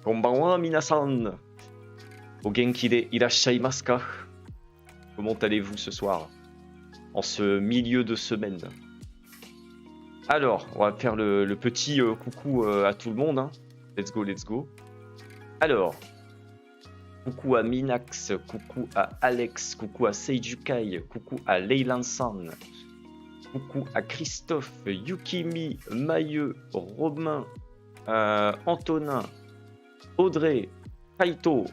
Konbanwa minasan. O genki de irashaimasu ka? Comment allez-vous ce soir? En ce milieu de semaine. Alors, on va faire le petit coucou à tout le monde. Hein. Let's go, let's go. Alors, coucou à Minax, coucou à Alex, coucou à Seijukai, coucou à Leylan-san, coucou à Christophe, Yukimi, Mailleux, Romain, Antonin, Audrey, Kaito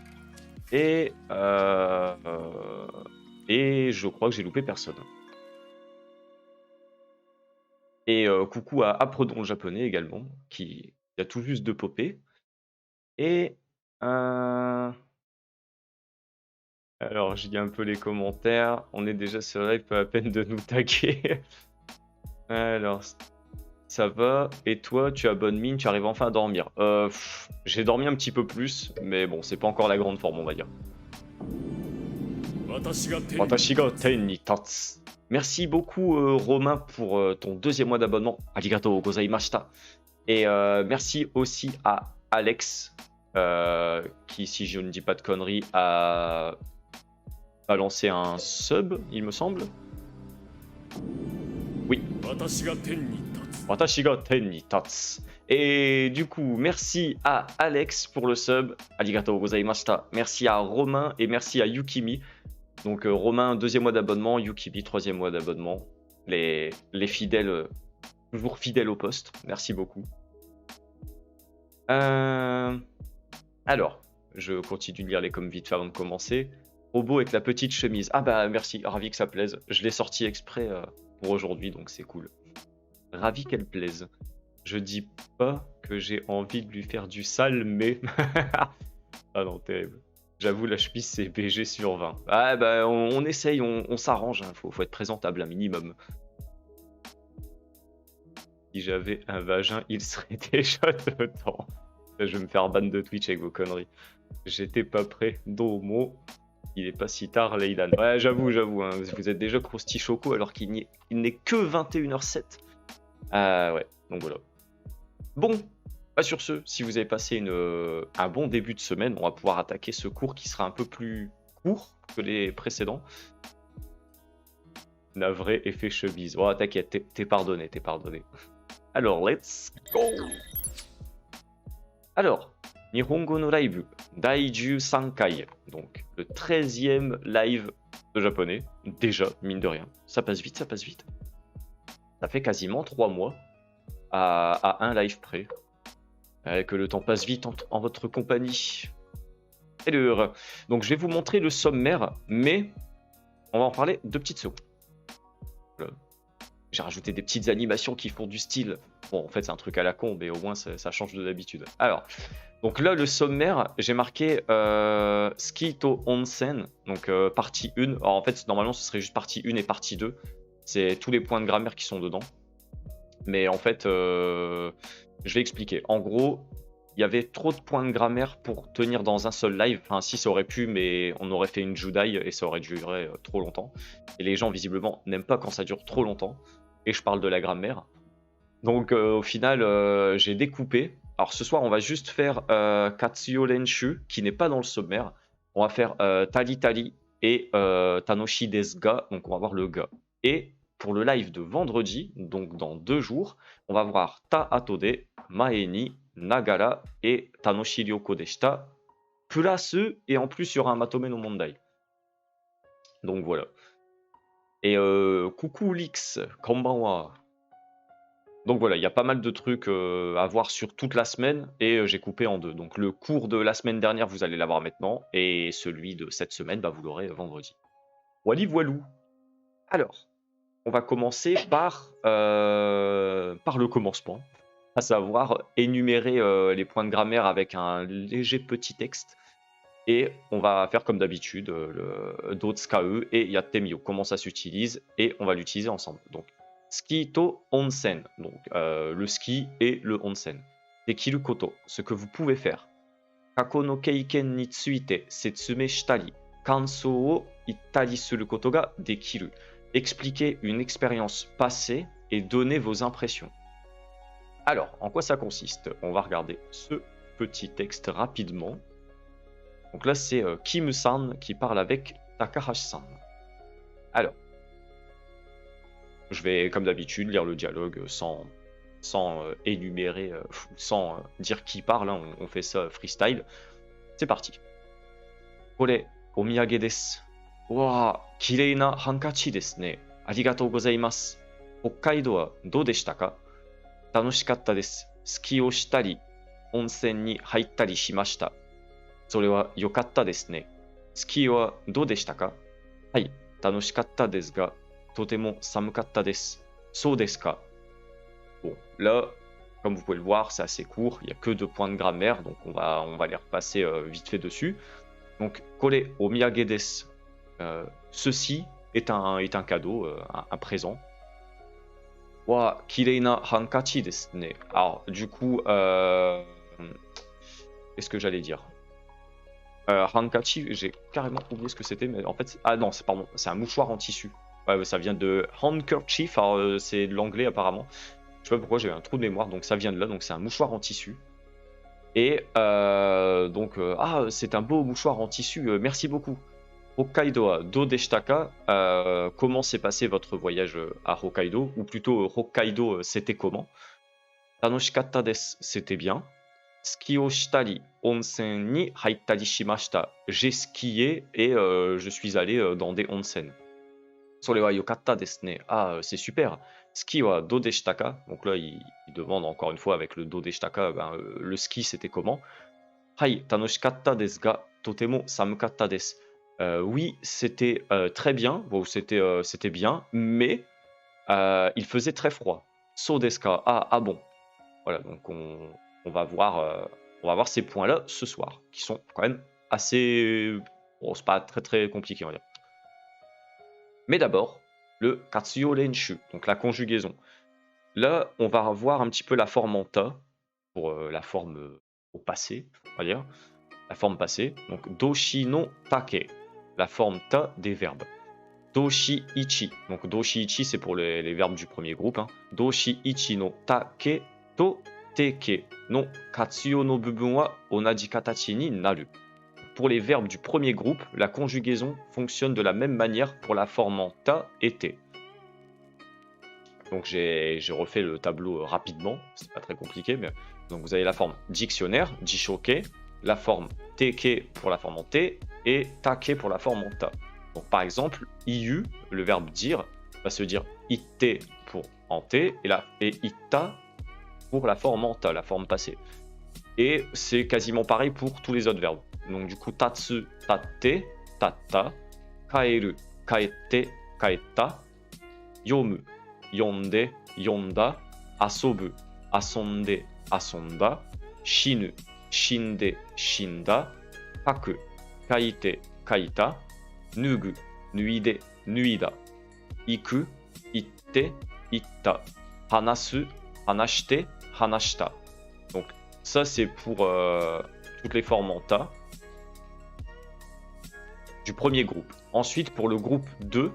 et je crois que j'ai loupé personne. Et coucou à Apprenons le japonais également, qui a tout juste de popper. Et alors, je lis un peu les commentaires. On est déjà sur live, pas la peine de nous taguer. Alors, ça va. Et toi, tu as bonne mine, tu arrives enfin à dormir. J'ai dormi un petit peu plus, mais bon, c'est pas encore la grande forme, on va dire. Watashi ga ten ni tatsu. Merci beaucoup, Romain, pour ton 2e mois d'abonnement. Arigatou gozaimashita. Et merci aussi à Alex, qui, si je ne dis pas de conneries, a balancé un sub, il me semble. Oui. Watashi ga ten ni tatsu. Et du coup, merci à Alex pour le sub. Arigatou gozaimashita. Merci à Romain et merci à Yukimi. Donc Romain, 2e mois d'abonnement, Yukimi, 3e mois d'abonnement. Les fidèles, toujours fidèles au poste. Merci beaucoup. Alors, je continue de lire les coms vite fait avant de commencer. Robot avec la petite chemise. Ah bah merci, ravi que ça plaise. Je l'ai sorti exprès pour aujourd'hui, donc c'est cool. Ravi qu'elle plaise. Je dis pas que j'ai envie de lui faire du sale, mais... ah non, terrible. J'avoue, la chemise, c'est BG sur 20. Ah bah, on essaye, on s'arrange. Hein. Faut être présentable, un minimum. Si j'avais un vagin, il serait déjà dedans. Je vais me faire ban de Twitch avec vos conneries. J'étais pas prêt. Domo. Il est pas si tard, Leylan. Ouais, j'avoue. Hein. Vous êtes déjà Krusty Choco alors qu'il n'est que 21h07. Ah ouais, donc voilà. Bon. Sur ce, si vous avez passé un bon début de semaine, on va pouvoir attaquer ce cours qui sera un peu plus court que les précédents. Navré, effet chemise. Oh, t'inquiète, t'es pardonné, Alors, let's go. Alors, Nihongo no Live, Daiju Sankai. Donc, le 13e live de japonais. Déjà, mine de rien. Ça passe vite. Ça fait quasiment 3 mois à un live près. Que le temps passe vite en votre compagnie. Alors, donc je vais vous montrer le sommaire, mais on va en parler 2 petites secondes. Voilà. J'ai rajouté des petites animations qui font du style. Bon, en fait, c'est un truc à la con, mais au moins ça change de d'habitude. Alors, donc là, le sommaire, j'ai marqué Ski to Onsen, donc partie 1. Alors en fait, normalement, ce serait juste partie 1 et partie 2. C'est tous les points de grammaire qui sont dedans. Mais en fait, je vais expliquer. En gros, il y avait trop de points de grammaire pour tenir dans un seul live. Enfin, si, ça aurait pu, mais on aurait fait une Judai et ça aurait duré trop longtemps. Et les gens, visiblement, n'aiment pas quand ça dure trop longtemps. Et je parle de la grammaire. Donc, au final, j'ai découpé. Alors, ce soir, on va juste faire Katsuyo Lenshu, qui n'est pas dans le sommaire. On va faire Tali Tali et Tanoshi desu ga. Donc, on va voir le ga. Et pour le live de vendredi, donc dans 2 jours, on va voir Ta Atode, Mae ni, Nagara et Tanoshi Ryoko deshita. Plus, et en plus, il y aura un Matome no Mondai. Donc voilà. Et coucou Lix, konbanwa. Donc voilà, il y a pas mal de trucs à voir sur toute la semaine et j'ai coupé en 2. Donc le cours de la semaine dernière, vous allez l'avoir maintenant et celui de cette semaine, bah, vous l'aurez vendredi. Wally voilou. Alors, on va commencer par le commencement, à savoir énumérer les points de grammaire avec un léger petit texte. Et on va faire comme d'habitude, le Dotsukae et Yattemio, comment ça s'utilise, et on va l'utiliser ensemble. Donc, ski to onsen, donc le ski et le onsen. Dekiru koto, ce que vous pouvez faire. Kako no keiken ni tsuite setsume shitari, kanso o ittari suru koto ga dekiru. Expliquer une expérience passée et donner vos impressions. Alors, en quoi ça consiste? On va regarder ce petit texte rapidement. Donc là, c'est Kim-san qui parle avec Takahashi-san. Alors, je vais, comme d'habitude, lire le dialogue sans énumérer, sans dire qui parle. Hein, on fait ça freestyle. C'est parti. Kore, omiyage desu. Wa, kirei na hankachi desu ne. Arigatou gozaimasu. Hokkaido wa dou deshita ka? Tanoshikatta desu. Ski o shitari, onsen ni haittari shimashita. それは良かったですね。スキーはどうでしたか？はい、楽しかったですが、とても寒かったです。そうですか。Bon, là, comme vous pouvez le voir, c'est assez court, il n'y a que 2 points de grammaire, donc on va les repasser vite fait dessus. Donc, kore omiyage desu. Ceci est un cadeau, un présent. Wa, kirei na hankachi desu ne. Alors, du coup, qu'est-ce que j'allais dire? Hankachi, j'ai carrément oublié ce que c'était, mais en fait, ah non, c'est un mouchoir en tissu. Ouais, ça vient de handkerchief, alors c'est de l'anglais apparemment. Je sais pas pourquoi j'ai eu un trou de mémoire, donc ça vient de là, donc c'est un mouchoir en tissu. Et donc, c'est un beau mouchoir en tissu, merci beaucoup. Hokkaido do deshita ka? Comment s'est passé votre voyage à Hokkaido? Ou plutôt, Hokkaido, c'était comment? Tanoshikatta desu, c'était bien. Ski o shitari, onsen ni haittari shimashita. J'ai skié et je suis allé dans des onsen. Sore wa yokatta desu ne. Ah, c'est super. Ski wa dou deshita ka? Donc là, il demande encore une fois avec le do deshita ka, le ski c'était comment? Hai, tanoshikatta desu ga, totemo samukatta desu. Oui, c'était très bien. Bon, c'était bien, mais il faisait très froid. So desu ka? Ah bon. Voilà, donc on va voir ces points-là ce soir, qui sont quand même assez... Bon, c'est pas très très compliqué, on va dire. Mais d'abord, le katsuyo renshu, donc la conjugaison. Là, on va voir un petit peu la forme en ta, pour la forme au passé, on va dire. La forme passée, donc doshi no take, la forme ta des verbes. Doshi ichi, donc doshi ichi c'est pour les verbes du premier groupe. Hein. Doshi ichi no take to teke no katsuyo no bubun wa onaji katachi ni naru. Pour les verbes du premier groupe, la conjugaison fonctionne de la même manière pour la forme en ta et te. Donc j'ai refait le tableau rapidement, c'est pas très compliqué, mais donc vous avez la forme dictionnaire, jishoke, la forme teke pour la forme en te et take pour la forme en ta. Donc par exemple, iu, le verbe dire, va se dire itte pour en te et itta pour la forme en ta, la forme passée. Et c'est quasiment pareil pour tous les autres verbes. Donc du coup, tatsu, tatte, tatta, kaeru, kaette, kaetta, yomu, yonde, yonda, asobu, asonde, asonda, shinu, shinde, shinda, kaku, kaite, kaita, nugu, nuide, nuida, iku, itte, itta, hanasu, hanashite, hanashita. Donc ça c'est pour toutes les formes en ta du premier groupe. Ensuite pour le groupe 2,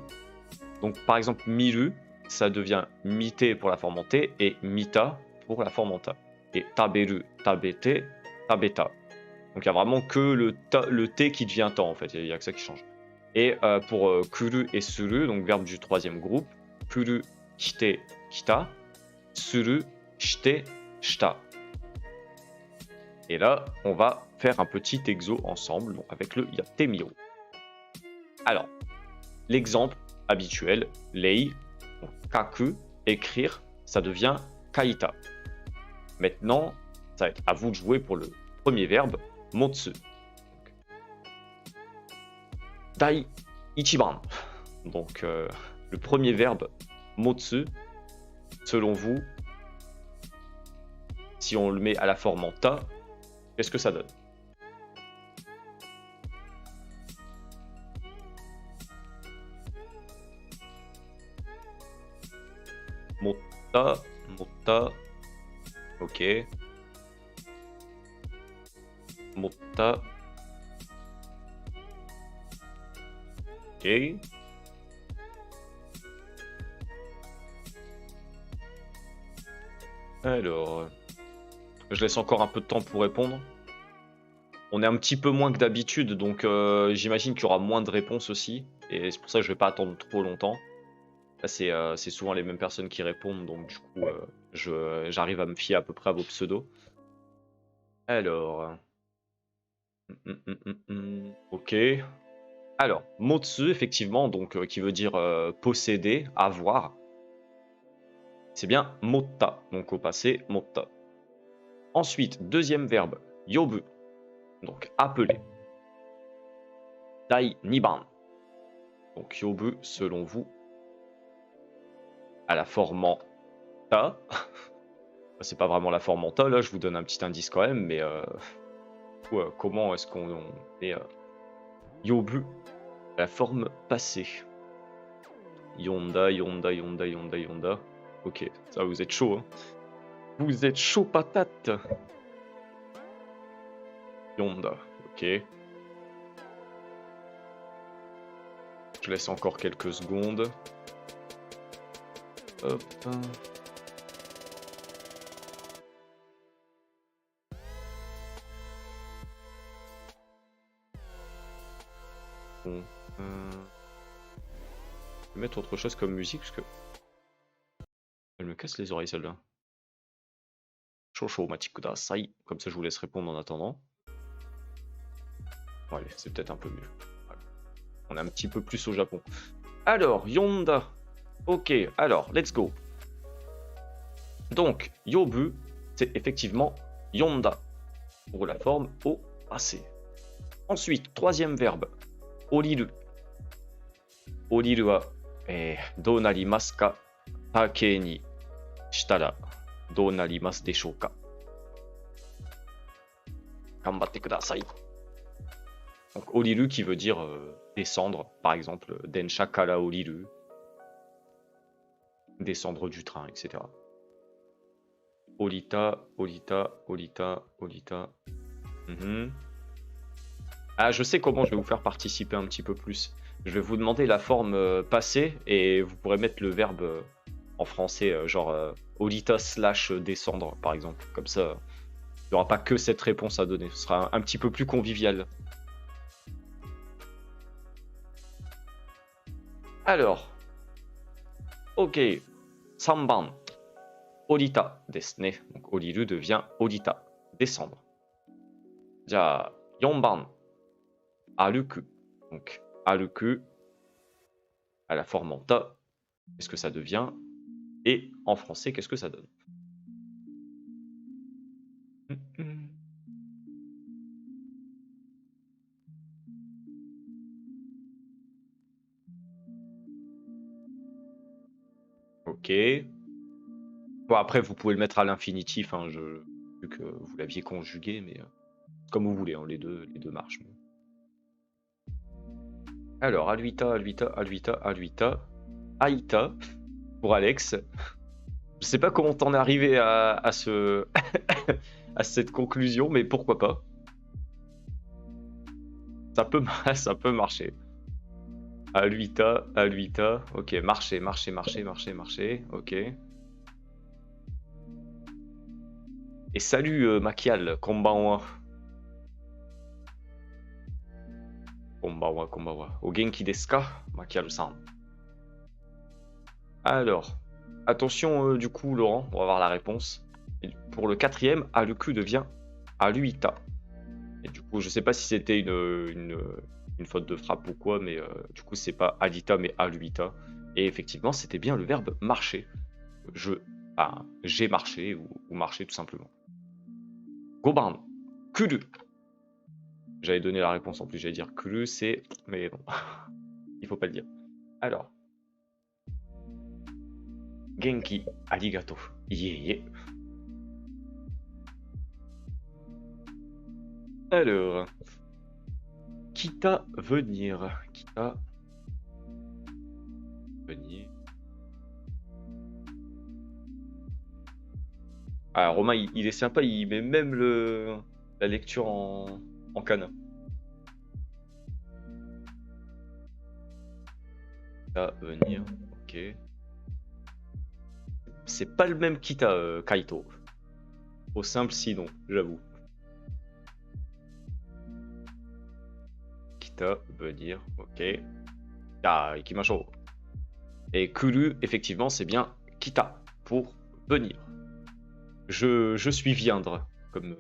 donc par exemple miru, ça devient mite pour la forme en te et mita pour la forme en ta. Et taberu, tabete, tabeta. Donc il n'y a vraiment que le t qui devient ta en fait, il n'y a que ça qui change. Et pour kuru et suru, donc verbe du troisième groupe, kuru, kite, kita, suru, shite, shita. Et là, on va faire un petit exo ensemble donc avec le yatemio. Alors, l'exemple habituel, lei, donc kaku, écrire, ça devient kaita. Maintenant, ça va être à vous de jouer pour le premier verbe, motsu. Dai ichiban. Donc, le premier verbe, motsu, selon vous, si on le met à la forme en ta, qu'est-ce que ça donne? Motta, motta, ok. Motta. Ok. Alors, Je laisse encore un peu de temps pour répondre. On est un petit peu moins que d'habitude, donc j'imagine qu'il y aura moins de réponses aussi. Et c'est pour ça que je vais pas attendre trop longtemps. Là, c'est souvent les mêmes personnes qui répondent, donc du coup, j'arrive à me fier à peu près à vos pseudos. Alors... Ok. Alors, Motsu, effectivement, donc qui veut dire posséder, avoir. C'est bien Motta, donc au passé, Motta. Ensuite, deuxième verbe, Yobu, donc appeler. Dai Niban. Donc Yobu, selon vous, à la forme en ta. C'est pas vraiment la forme en ta, là, je vous donne un petit indice quand même, mais comment est-ce qu'on est Yobu, à la forme passée. Yonda, Yonda, Yonda, Yonda, Yonda. Ok, ça vous êtes chaud, hein. Vous êtes chaud patate. Yonda, ok. Je laisse encore quelques secondes. Hop. Bon. Je vais mettre autre chose comme musique parce que elle me casse les oreilles celle-là. Shosho Machi Kudasai. Comme ça je vous laisse répondre en attendant. Bon, allez, c'est peut-être un peu mieux. Voilà. On est un petit peu plus au Japon. Alors, Yonda. Ok, alors, let's go. Donc, Yobu, c'est effectivement Yonda. Pour la forme au passé. Ensuite, troisième verbe. Oriru. Oriru wa dou narimasu ka? Take ni shitara dou narimasu deshou ka? Ganbatte kudasai. Donc oriru qui veut dire descendre, par exemple densha kara oriru, descendre du train, etc. Orita, orita, orita, orita. Ah, je sais comment je vais vous faire participer un petit peu plus. Je vais vous demander la forme passée et vous pourrez mettre le verbe en français, genre orita slash descendre, par exemple. Comme ça, il n'y aura pas que cette réponse à donner. Ce sera un petit peu plus convivial. Alors, ok, Samban, orita desu ne. Donc oriru devient orita, descendre. Ja, 4番, aruku. Donc aruku à la forme en ta, qu'est-ce que ça devient? Et en français, qu'est-ce que ça donne? Ok. Bon, après, vous pouvez le mettre à l'infinitif, hein, vu que vous l'aviez conjugué, mais comme vous voulez, hein, les deux marchent. Alors, Aluita, Aluita, Aluita, Aluita, Aïta, pour Alex. Je sais pas comment t'en es arrivé à à cette conclusion, mais pourquoi pas. Ça peut marcher. Aluita, Aluita, ok, marcher, marcher, marcher, marcher, marcher, ok. Et salut Makial, konbanwa. Konbanwa, konbanwa. O genki desu ka, Makial-san. Alors, attention du coup Laurent, on va voir la réponse. Et pour le quatrième, Aluku devient Aluita. Et du coup, je sais pas si c'était une faute de frappe ou quoi, mais du coup, c'est pas Alita mais Aluita. Et effectivement, c'était bien le verbe marcher. J'ai marché ou marché tout simplement. Goban, Kuru. J'avais donné la réponse en plus, j'allais dire Kuru, c'est. Mais bon, il faut pas le dire. Alors. Genki, arigato. Yeah. Alors. Kita venir. Kita venir. Ah, Romain, il est sympa, il met même la lecture en kana. Kita venir, ok. C'est pas le même Kita, Kaito. trop simple sinon, j'avoue. Kita veut dire, ok. Ah, ikimasho. Et kuru, effectivement, c'est bien kita, pour venir. Je suis viendre, comme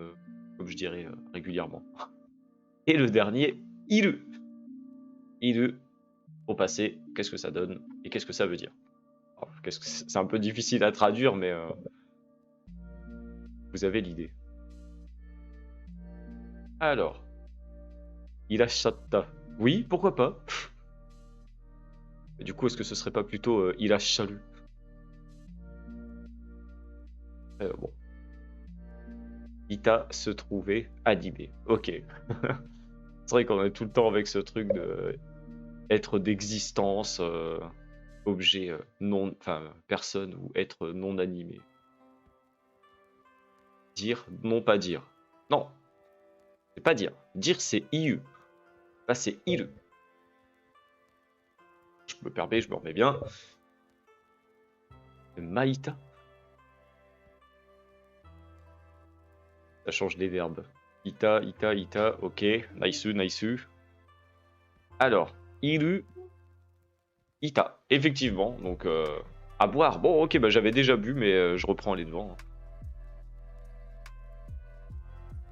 je dirais régulièrement. Et le dernier, iru. Iru, au passé, qu'est-ce que ça donne et qu'est-ce que ça veut dire? C'est un peu difficile à traduire, mais vous avez l'idée. Alors, irashatta. Oui, pourquoi pas? Du coup, est-ce que ce serait pas plutôt irasharu? Bon. Ita se trouvait animé. Ok. C'est vrai qu'on est tout le temps avec ce truc de être d'existence, objet non, enfin personne ou être non animé. Dire, non pas dire. Non, c'est pas dire. Dire c'est iu. Là c'est iru. Je me permets, je me remets bien. Maïta. Ça change des verbes. Ita, ita, ita, ok. Naisu, naisu. Alors, iru, ita. Effectivement, donc à boire. Bon, ok, bah j'avais déjà bu, mais je reprends les devants.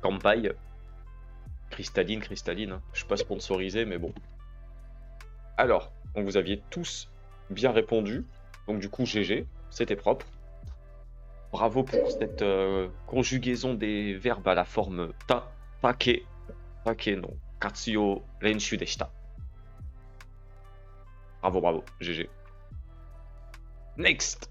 Kampai. Cristalline, cristalline. Hein. Je suis pas sponsorisé, mais bon. Alors, donc vous aviez tous bien répondu. Donc du coup, GG, c'était propre. Bravo pour cette conjugaison des verbes à la forme ta, take, take no katsuyo renshu deshita. Bravo, bravo, GG. Next.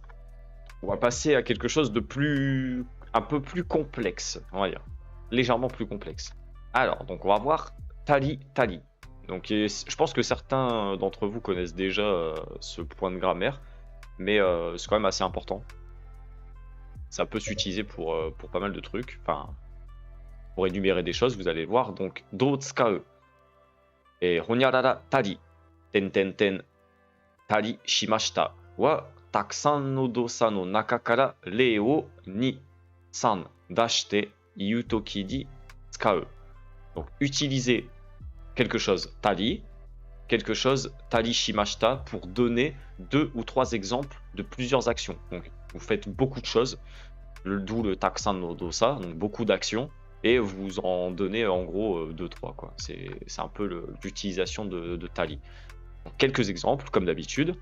On va passer à quelque chose de plus... un peu plus complexe, on va dire. Légèrement plus complexe. Alors, donc on va voir tali, tali. Donc je pense que certains d'entre vous connaissent déjà ce point de grammaire, mais c'est quand même assez important. Ça peut s'utiliser pour pas mal de trucs, enfin, pour énumérer des choses, vous allez le voir. Donc, do tsukau. Et honyarara tari, ten ten ten, tari shimashita wa takusan no dosa no naka kara rei wo ni, san dashite iu toki ni tsukau. Donc, utiliser quelque chose tari, quelque chose tari shimashita pour donner 2 ou 3 exemples de plusieurs actions. Donc, vous faites beaucoup de choses, d'où le takusan no dosa, donc beaucoup d'actions, et vous en donnez en gros 2-3 quoi. C'est un peu l'utilisation de tari. Donc, quelques exemples, comme d'habitude.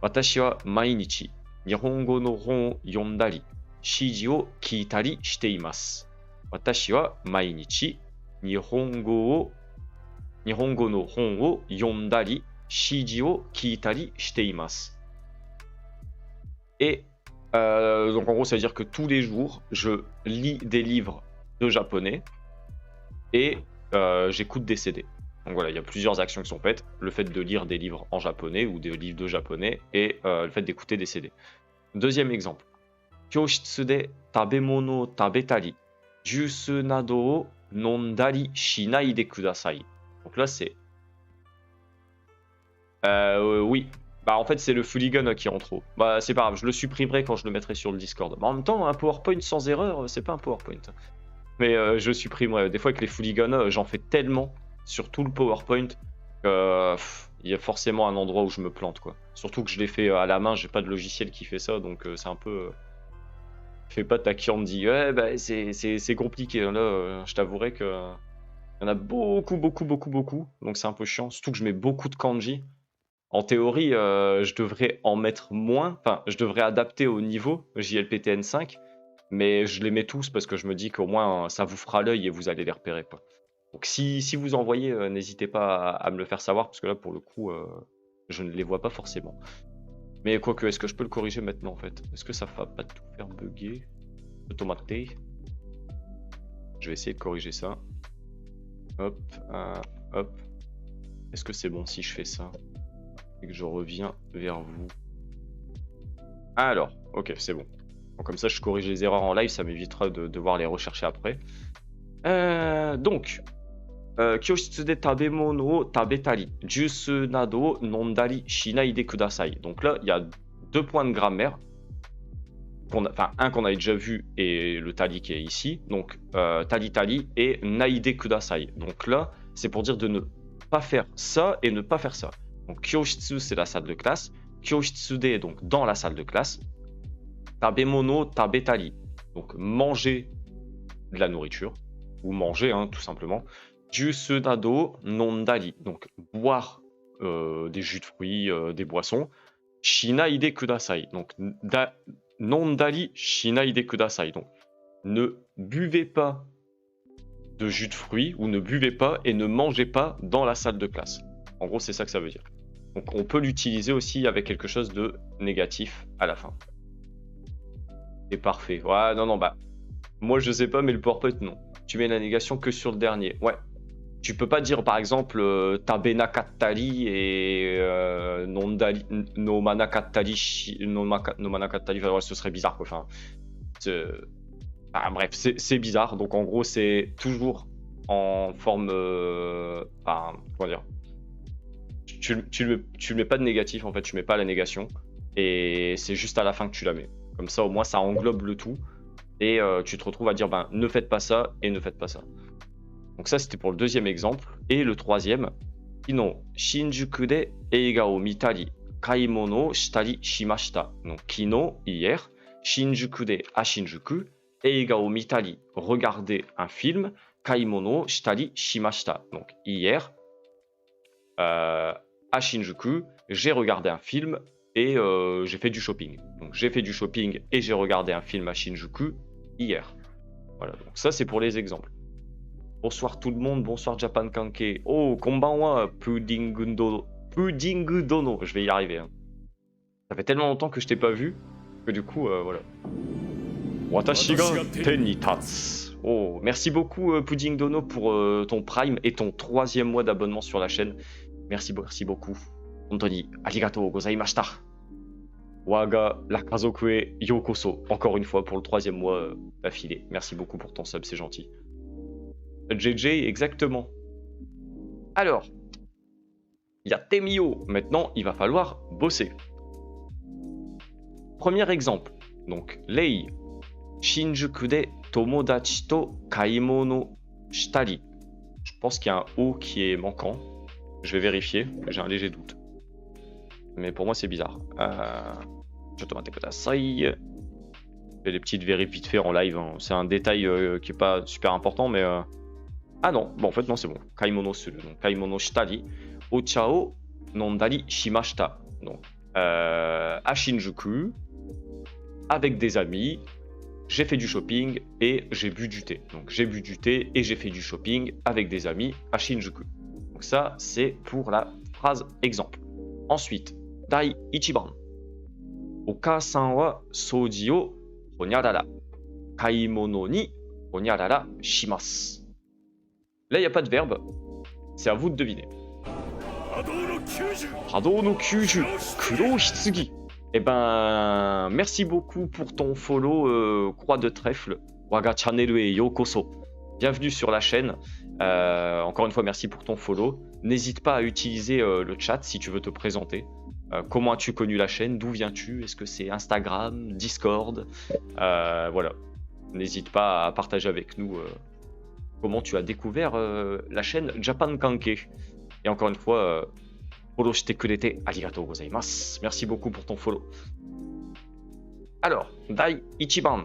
Watashi wa mainichi nihongo no hon o yondari, shiji o kiitari shite imasu. Watashi wa mainichi nihongo no hon o yondari, shiji o kiitari shite imasu. Et donc en gros ça veut dire que tous les jours je lis des livres de japonais et j'écoute des CD. Donc voilà, il y a plusieurs actions qui sont faites. Le fait de lire des livres en japonais ou des livres de japonais et le fait d'écouter des CD. Deuxième exemple. Kyoushitsu de tabemono o tabetari, juice nado o nondari shinai de kudasai. Donc là c'est... oui. Bah en fait c'est le Fuligan qui est en trop. Bah c'est pas grave, je le supprimerai quand je le mettrai sur le Discord. Mais en même temps, un PowerPoint sans erreur, c'est pas un PowerPoint. Mais je supprimerai. Des fois avec les Fuligans, j'en fais tellement sur tout le PowerPoint il y a forcément un endroit où je me plante quoi. Surtout que je l'ai fait à la main, j'ai pas de logiciel qui fait ça, donc c'est un peu... Fais pas ta candy. Ouais bah c'est compliqué. Là je t'avouerai que... Il y en a beaucoup, donc c'est un peu chiant. Surtout que je mets beaucoup de kanji. En théorie, je devrais en mettre moins, enfin, je devrais adapter au niveau JLPTN 5, mais je les mets tous parce que je me dis qu'au moins ça vous fera l'œil et vous allez les repérer. Quoi. Donc si vous en voyez, n'hésitez pas à me le faire savoir parce que là, pour le coup, je ne les vois pas forcément. Mais quoique, est-ce que je peux le corriger maintenant en fait? Est-ce que ça va pas tout faire bugger? Automaté. Je vais essayer de corriger ça. Hop, hop. Est-ce que c'est bon si je fais ça? Et que je reviens vers vous. Alors, ok, c'est bon. Donc, comme ça, je corrige les erreurs en live, ça m'évitera de devoir les rechercher après. Donc, Kyoshitsu de tabemono o tabetari, juice nado nondari shinai de kudasai. Donc là, il y a 2 points de grammaire. enfin un qu'on avait déjà vu et le tali qui est ici. Donc tali tali et naide kudasai. Donc là, c'est pour dire de ne pas faire ça et ne pas faire ça. Donc kyoshitsu, c'est la salle de classe. Kyoshitsude, donc dans la salle de classe. Tabemono tabetari, donc manger de la nourriture, ou manger hein, tout simplement. Jusu nado nondari, donc boire des jus de fruits, des boissons. Shinaide kudasai, donc nondari shinaide kudasai, donc ne buvez pas de jus de fruits ou ne buvez pas et ne mangez pas dans la salle de classe. En gros, c'est ça que ça veut dire. Donc on peut l'utiliser aussi avec quelque chose de négatif à la fin. C'est parfait. Ouais, non, bah. Moi, je sais pas, mais le PowerPoint, non. Tu mets la négation que sur le dernier. Ouais. Tu peux pas dire, par exemple, Tabena Kattari et Nondali, Nomana Kattari, Nomana Kattari, enfin, ouais, ce serait bizarre, quoi. Enfin, bref, c'est bizarre. Donc, en gros, c'est toujours en forme. Enfin, comment dire. Tu le mets pas de négatif, en fait, tu mets pas la négation. Et c'est juste à la fin que tu la mets. Comme ça, au moins, ça englobe le tout. Et tu te retrouves à dire, ben, ne faites pas ça et ne faites pas ça. Donc ça, c'était pour le deuxième exemple. Et le troisième, Kino, Shinjuku de eiga o mitari, kaimono shitari shimashita. Donc Kino, hier, Shinjuku de à Shinjuku, eiga o mitari, regarder un film, kaimono shitari shimashita. Donc hier, à Shinjuku, j'ai regardé un film et j'ai fait du shopping. Donc j'ai fait du shopping et j'ai regardé un film à Shinjuku hier. Voilà, donc ça c'est pour les exemples. Bonsoir tout le monde, bonsoir Japan Kanke. Oh, konbanwa, Pudding Dono. Pudding Dono, je vais y arriver. Hein. Ça fait tellement longtemps que je t'ai pas vu que du coup, voilà. Watashi ga ten ni tatsu. Oh, merci beaucoup Pudding Dono pour ton Prime et ton 3e mois d'abonnement sur la chaîne. Merci beaucoup. Hontoni, arigatou gozaimashita. Waga la kazoku e yokoso. Encore une fois pour le 3e mois d'affilée. Merci beaucoup pour ton sub, c'est gentil. JJ, exactement. Alors, il y a Temio. Maintenant, il va falloir bosser. Premier exemple. Donc, Lei. Shinjuku de tomodachi to kaimono shitari. Je pense qu'il y a un O qui est manquant. Je vais vérifier, j'ai un léger doute. Mais pour moi, c'est bizarre. Je te mate kudasai. Je fais des petites vérifs vite fait en live. Hein. C'est un détail qui est pas super important, mais... Ah non, bon, en fait, non, c'est bon. Kaimono suru. Donc, kaimono shitari. Ocha o nondari shimashita. Donc, à Shinjuku, avec des amis, j'ai fait du shopping et j'ai bu du thé. Donc, j'ai bu du thé et j'ai fait du shopping avec des amis à Shinjuku. Donc, ça, c'est pour la phrase exemple. Ensuite, Dai Ichiban. Oka-san wa soji o honyarara. Kaimono ni honyarara shimasu. Là, il n'y a pas de verbe. C'est à vous de deviner. Hado no kyuju, kuro hitsugi. Eh ben, merci beaucoup pour ton follow, Croix de Trèfle. Waga channel e yokoso. Bienvenue sur la chaîne. Encore une fois, merci pour ton follow. N'hésite pas à utiliser le chat si tu veux te présenter. Comment as-tu connu la chaîne? D'où viens-tu? Est-ce que c'est Instagram, Discord? Voilà. N'hésite pas à partager avec nous comment tu as découvert la chaîne Japan Kanke. Et encore une fois, follow shite kurete arigatou gozaimasu. Merci beaucoup pour ton follow. Alors, Dai Ichiban.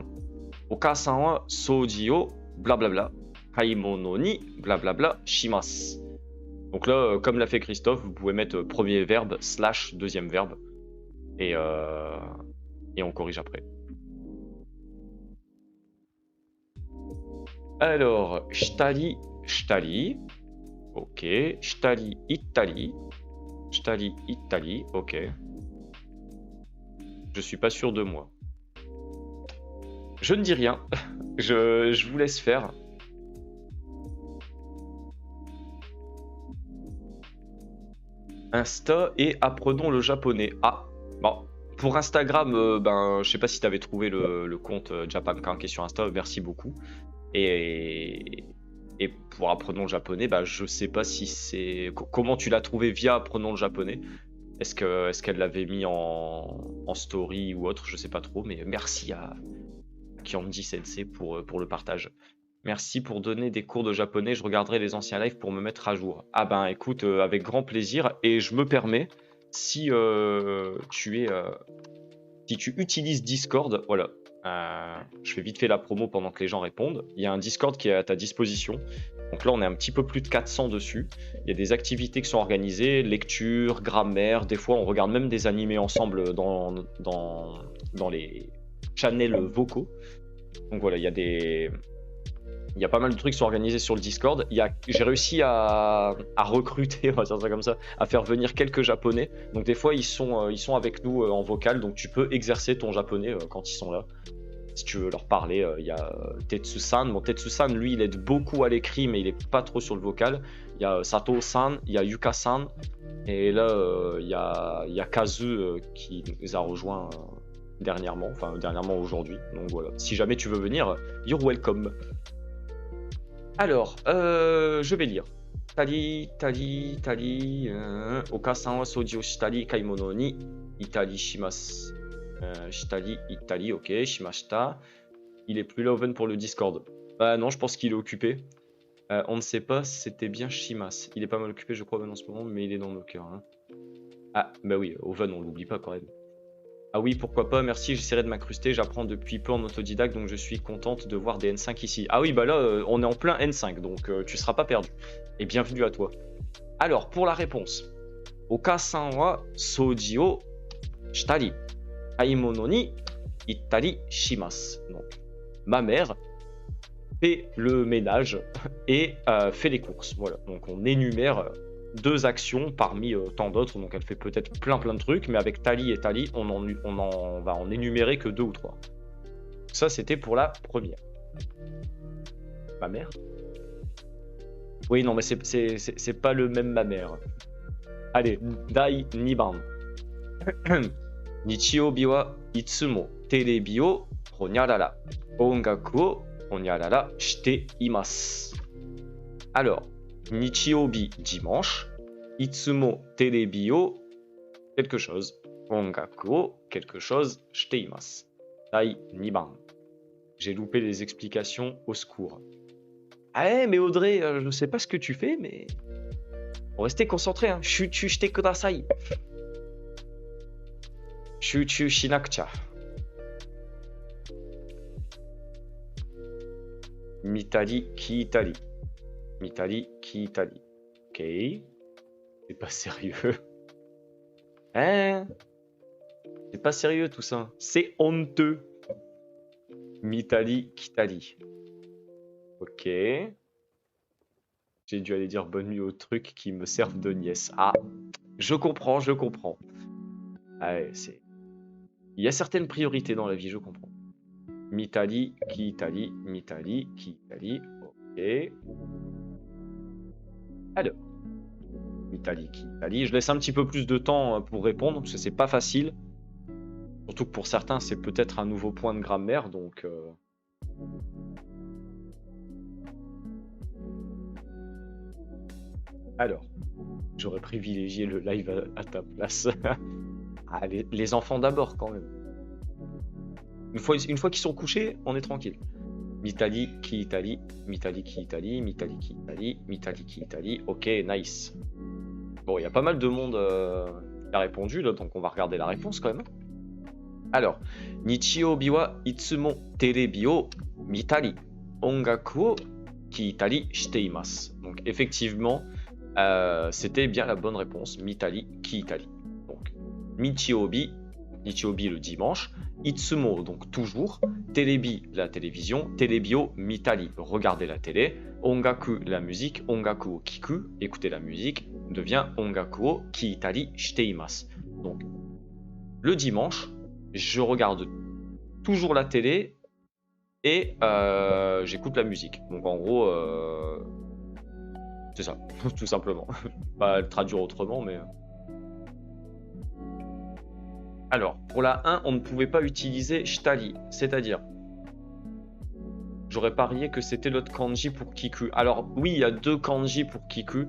Oka-san wa soji o blablabla. Kaimono ni blablabla shimasu. Donc là, comme l'a fait Christophe, vous pouvez mettre premier verbe / deuxième verbe. Et on corrige après. Alors, shitari, shitari. Ok. Shitari, ittari. Shitari, ittari. Ok. Je suis pas sûr de moi. Je ne dis rien. Je vous laisse faire. Insta et apprenons le japonais. Ah, bon. Pour Instagram, ben, je sais pas si tu avais trouvé le compte Japan Kanke sur Insta. Merci beaucoup. Et pour apprenons le japonais, bah, je sais pas si c'est... Comment tu l'as trouvé via apprenons le japonais. Est-ce qu'elle l'avait mis en story ou autre, je sais pas trop, mais merci à Kyandi Sensei pour le partage. Merci pour donner des cours de japonais, je regarderai les anciens lives pour me mettre à jour. Ah ben écoute, avec grand plaisir, et je me permets, si si tu utilises Discord, voilà, je fais vite fait la promo pendant que les gens répondent. Il y a un Discord qui est à ta disposition. Donc là, on est un petit peu plus de 400 dessus. Il y a des activités qui sont organisées, lecture, grammaire. Des fois, on regarde même des animés ensemble dans les channels vocaux. Donc voilà, il y a pas mal de trucs qui sont organisés sur le Discord. J'ai réussi à recruter, on va dire ça comme ça, à faire venir quelques japonais. Donc des fois, ils sont avec nous en vocal, donc tu peux exercer ton japonais quand ils sont là. Si tu veux leur parler, il y a Tetsu-san. Bon, Tetsu-san, lui, il aide beaucoup à l'écrit, mais il est pas trop sur le vocal. Il y a Sato-san, il y a Yuka-san. Et là, il y a Kazu qui nous a rejoint dernièrement aujourd'hui. Donc voilà, si jamais tu veux venir, you're welcome. Alors, je vais lire. Tali, Oka-san wa soji o shitari kaimono ni itari shimasu. Shitari, itari, ok, shimashita. Il est plus là, Oven, pour le Discord. Bah non, je pense qu'il est occupé. On ne sait pas si c'était bien Shimas. Il est pas mal occupé, je crois, en ce moment, mais il est dans nos cœurs. Hein. Ah, bah oui, Oven, on l'oublie pas quand même. Ah oui, pourquoi pas, merci, j'essaierai de m'incruster, j'apprends depuis peu en autodidacte, donc je suis contente de voir des N5 ici. Ah oui, bah là, on est en plein N5, donc tu seras pas perdu. Et bienvenue à toi. Alors, pour la réponse. Oka-san wa soji o shitari, kaimono ni ittari shimasu. Donc, ma mère fait le ménage et fait les courses. Voilà, donc on énumère... deux actions parmi tant d'autres, donc elle fait peut-être plein de trucs, mais avec Tali et Tali, on va en énumérer que 2 ou 3. Ça, c'était pour la première. Ma mère? Oui, non, mais c'est pas le même ma mère. Allez, Dai Niban. Nichiobi wa itsumo terebi o honyarara, ongaku o honyarara shite imasu. Alors, Nichiobi, dimanche. Itsumo terebi o quelque chose. Ongaku o quelque chose. Shite imasu. Dai Niban. J'ai loupé les explications, au secours. Ah mais Audrey, je sais pas ce que tu fais, mais... Bon, restez concentrés, hein. Shuchu shite kudasai. Shuchu shinakucha. Mitari kiitari. Mitari kiitari. Ok. C'est pas sérieux. Hein? C'est pas sérieux tout ça. C'est honteux. Mitari kitari. Ok. J'ai dû aller dire bonne nuit aux trucs qui me servent de nièce. Ah, je comprends, je comprends. Ah ouais, c'est... Il y a certaines priorités dans la vie, je comprends. Mitari kitari. Mitari kitari. Ok. Alors. Mitari kitari. Je laisse un petit peu plus de temps pour répondre, parce que c'est pas facile. Surtout que pour certains, c'est peut-être un nouveau point de grammaire, donc... Alors, j'aurais privilégié le live à ta place. Ah, les enfants d'abord, quand même. Une fois qu'ils sont couchés, on est tranquille. Mitari kiitari, Mitari kiitari, Mitari kiitari, Mitari kiitari. Ok, nice. Bon, il y a pas mal de monde qui a répondu, là, donc on va regarder la réponse quand même. Alors, Nichiobi wa itsumo terebi o mitari, ongaku o kiitari shite imasu. Donc effectivement, c'était bien la bonne réponse. Mitari kiitari. Donc, Nichiobi le dimanche. Itsumo, donc toujours. Terebi, la télévision. Terebi o mitari, regarder la télé. Ongaku, la musique. Ongaku o kiku, écouter la musique, devient ongaku o kiitari shite imasu. Donc, le dimanche, je regarde toujours la télé et j'écoute la musique. Donc en gros, c'est ça, tout simplement. Pas le traduire autrement, mais... Alors, pour la 1, on ne pouvait pas utiliser shitari, c'est-à-dire... J'aurais parié que c'était l'autre kanji pour kiku. Alors oui, il y a 2 kanji pour kiku,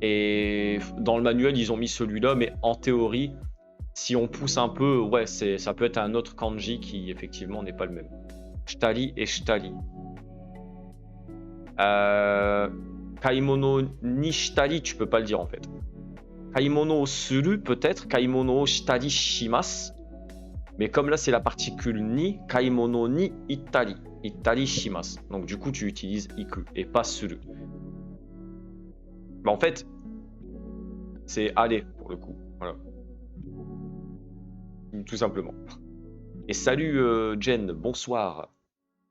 Et dans le manuel, ils ont mis celui-là, mais en théorie, si on pousse un peu, ouais, ça peut être un autre kanji qui effectivement n'est pas le même. Shitari et shitari. Kaimono ni shitari, tu peux pas le dire en fait. Kaimono suru peut-être, kaimono shitari shimasu. Mais comme là c'est la particule ni, kaimono ni ittari, ittari shimasu. Donc du coup tu utilises iku et pas suru. Mais en fait, c'est aller pour le coup. Voilà. Tout simplement. Et salut Jen, bonsoir.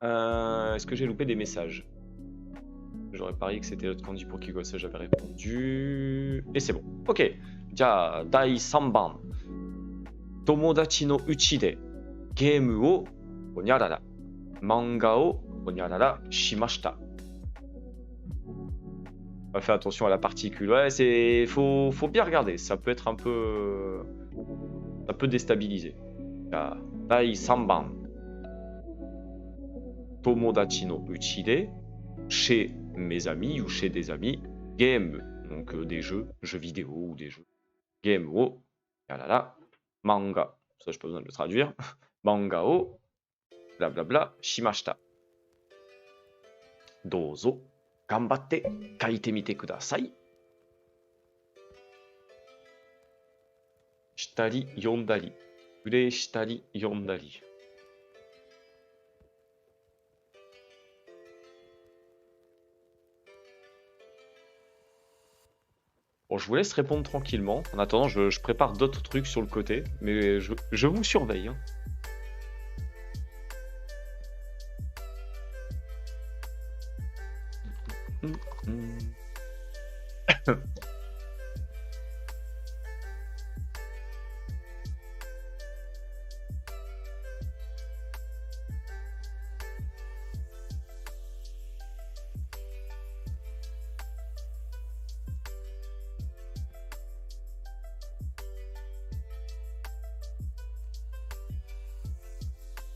Est-ce que j'ai loupé des messages? J'aurais parié que c'était l'autre kanji pour Kigo, ça j'avais répondu. Et c'est bon. Ok. Ja, dai 3ban. Tomodachi no uchi de game o honyarara. Manga o honyarara shimashita. On va faire attention à la particule. Ouais, faut bien regarder. Ça peut être un peu. Ça peut déstabiliser. Ja, dai 3ban. Tomodachi no uchi de. Chez mes amis ou chez des amis. Game. Donc des jeux vidéo ou des jeux. Game o. Yalala. Manga. Ça, je n'ai pas besoin de le traduire. Manga o. Blablabla. Shimashita. Dozo. Gambatte. Kaite mite kudasai. Shitari yondari. Play shitari yondari. Bon, je vous laisse répondre tranquillement. En attendant, je prépare d'autres trucs sur le côté, mais je vous surveille. Hein.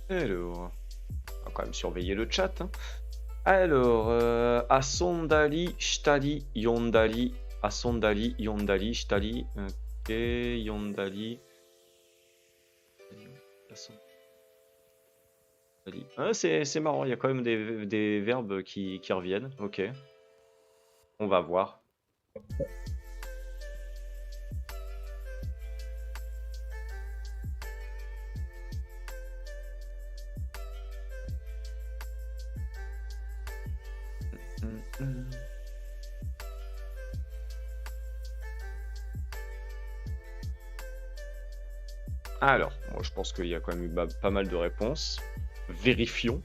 Alors, on va quand même surveiller le chat. Hein. Alors, Asondari, Shitari, Yondari, Asondari, Yondari, Shitari, ok, Yondari. Ah, c'est marrant, il y a quand même des verbes qui reviennent. Ok, on va voir. Alors, moi je pense qu'il y a quand même eu pas mal de réponses. Vérifions.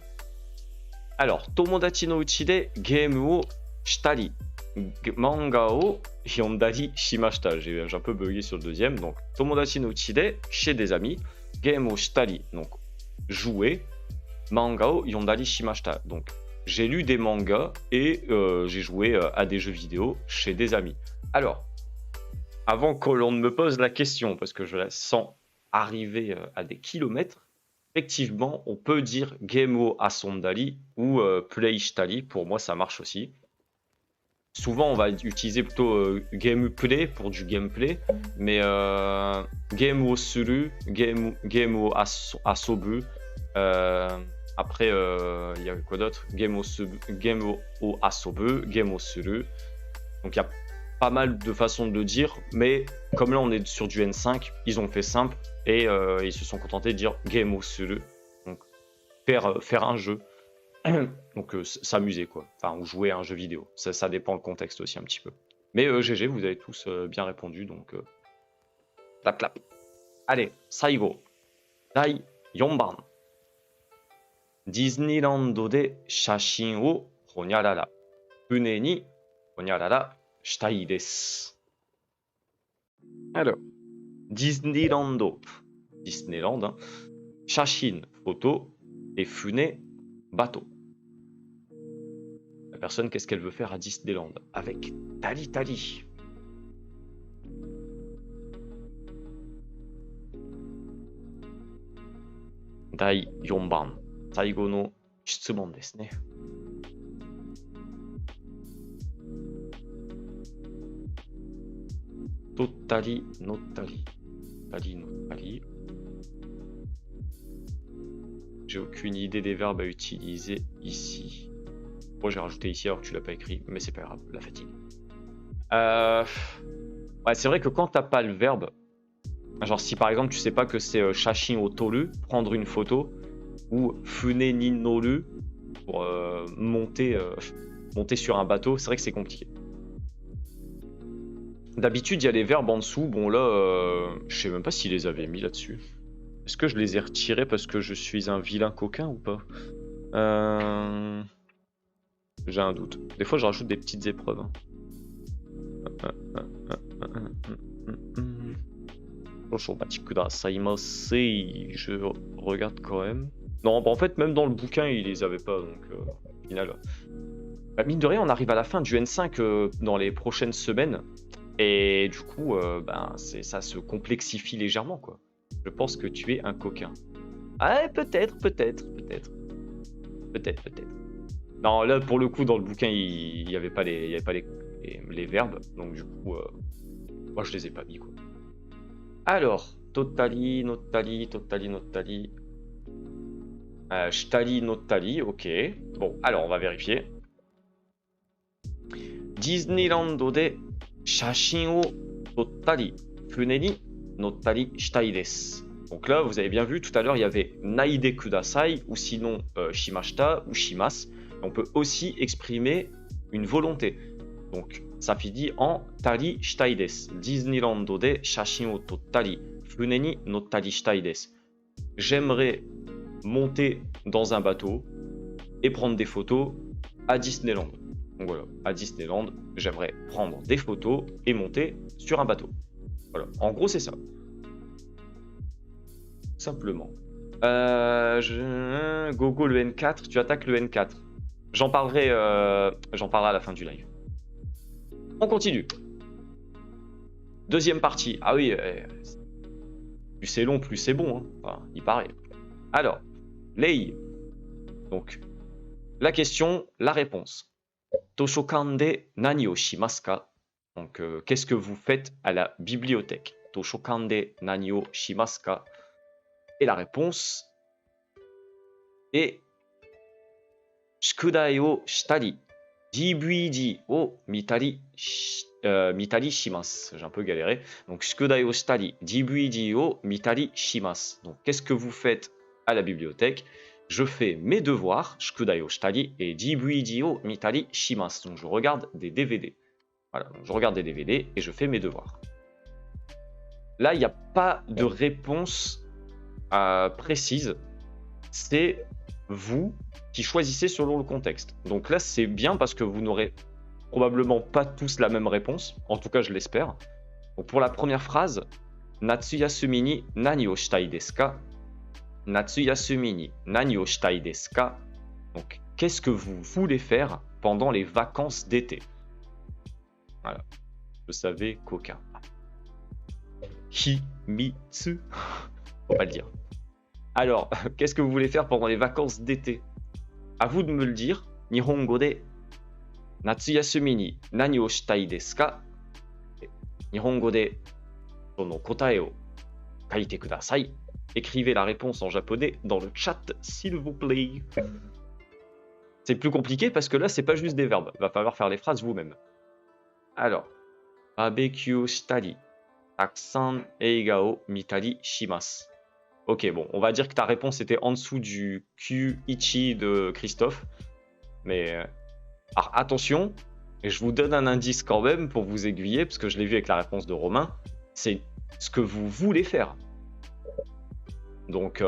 Alors, Tomodachi no uchi de game o shitari, manga o hyondari shimashita. J'ai un peu bugué sur le deuxième. Donc, Tomodachi no uchi de, chez des amis, game o shitari, donc jouer, manga o hyondari shimashita. Donc, j'ai lu des mangas et j'ai joué à des jeux vidéo chez des amis. Alors, avant que l'on ne me pose la question, parce que je la sens arriver à des kilomètres, effectivement, on peut dire Game Asondari ou Play Shitari. Pour moi, ça marche aussi. Souvent, on va utiliser plutôt Gameplay pour du gameplay, mais Game Suru, Game Asobu. Après, il y a quoi d'autre? Game Asobu, Game Suru. Donc, il y a pas mal de façons de le dire, mais comme là, on est sur du N5, ils ont fait simple et ils se sont contentés de dire Game Suru. Donc, faire un jeu. Donc s'amuser quoi, enfin ou jouer à un jeu vidéo, ça dépend le contexte aussi un petit peu. Mais GG, vous avez tous bien répondu, donc clap clap. Allez, Saigo, Dai 4番. Disneyland de shashin o honyarara, fune ni honyarara shitai desu. Alors, Disneyland, Disneyland, hein. Shashin, photo, et fune, bateau. La personne, qu'est-ce qu'elle veut faire à Disneyland? Avec Tali Tali. Dai 4番、最後の質問ですね。Totali, notali. Totali, notali. J'ai aucune idée des verbes à utiliser ici. Moi j'ai rajouté ici alors que tu l'as pas écrit, mais c'est pas grave, la fatigue. Ouais, c'est vrai que quand t'as pas le verbe, genre si par exemple tu sais pas que c'est shashin o toru, prendre une photo, ou fune ni noru, pour monter sur un bateau, c'est vrai que c'est compliqué. D'habitude il y a les verbes en dessous, bon là je sais même pas s'ils les avaient mis là-dessus. Est-ce que je les ai retirés parce que je suis un vilain coquin ou pas? J'ai un doute. Des fois je rajoute des petites épreuves. Hein. Je regarde quand même. Non, bah en fait, même dans le bouquin, il les avait pas, donc au final. Bah, mine de rien, on arrive à la fin du N5 dans les prochaines semaines. Et du coup, bah, ça se complexifie légèrement, quoi. Je pense que tu es un coquin. Ah, peut-être. Non, là, pour le coup, dans le bouquin, il n'y avait pas les verbes, donc du coup, moi, je les ai pas mis, quoi. Alors, totali, notali. Shtali, notali, ok. Bon, alors, on va vérifier. Disneyland de shashin o tottari, fune ni nottari shitai desu. Donc là, vous avez bien vu, tout à l'heure, il y avait naide kudasai, ou sinon shimashita, ou shimasu. On peut aussi exprimer une volonté. Donc, ça finit en tari shitai desu. Disneyland de shashin o tottari, fune ni nottari shitai desu. J'aimerais monter dans un bateau et prendre des photos à Disneyland. Donc voilà, à Disneyland, j'aimerais prendre des photos et monter sur un bateau. Voilà, en gros, c'est ça. Simplement. Gogo le N4, tu attaques le N4. J'en parlerai à la fin du live. On continue. Deuxième partie. Ah oui, plus c'est long, plus c'est bon. Hein. Enfin, il paraît. Alors, Lei. Donc, la question, la réponse. Toshokan de nani o shimasu ka? Donc, qu'est-ce que vous faites à la bibliothèque? Toshokan de nani o shimasu ka? Et la réponse est Shukudai o shitari, DVD o mitari shimasu. J'ai un peu galéré. Donc, Shukudai o shitari, DVD o mitari shimasu. Donc, qu'est-ce que vous faites à la bibliothèque? Je fais mes devoirs, Shukudai o shitari, et DVD o mitari shimasu. Donc, je regarde des DVD. Voilà, donc je regarde des DVD et je fais mes devoirs. Là, il n'y a pas de réponse précise. C'est vous qui choisissez selon le contexte. Donc là, c'est bien parce que vous n'aurez probablement pas tous la même réponse. En tout cas, je l'espère. Donc pour la première phrase, Natsuyasumi ni nani o shitai desu ka? Natsuyasumi ni nani o shitai desu ka? Donc, qu'est-ce que vous voulez faire pendant les vacances d'été? Voilà. Je savais coquin. Himitsu. Faut pas le dire. Alors, qu'est-ce que vous voulez faire pendant les vacances d'été? À vous de me le dire. Nihongo de Natsuyasumi ni nani o shitai desu ka? Nihongo de sono kotae o kaite kudasai. Écrivez la réponse en japonais dans le chat, s'il vous plaît. C'est plus compliqué parce que là, c'est pas juste des verbes. Va falloir faire les phrases vous-même. Alors, barbecue shitari, takusan eiga o mitari shimasu. Ok, bon, on va dire que ta réponse était en dessous du Q-ichi de Christophe. Mais alors, attention, et je vous donne un indice quand même pour vous aiguiller, parce que je l'ai vu avec la réponse de Romain, c'est ce que vous voulez faire. Donc,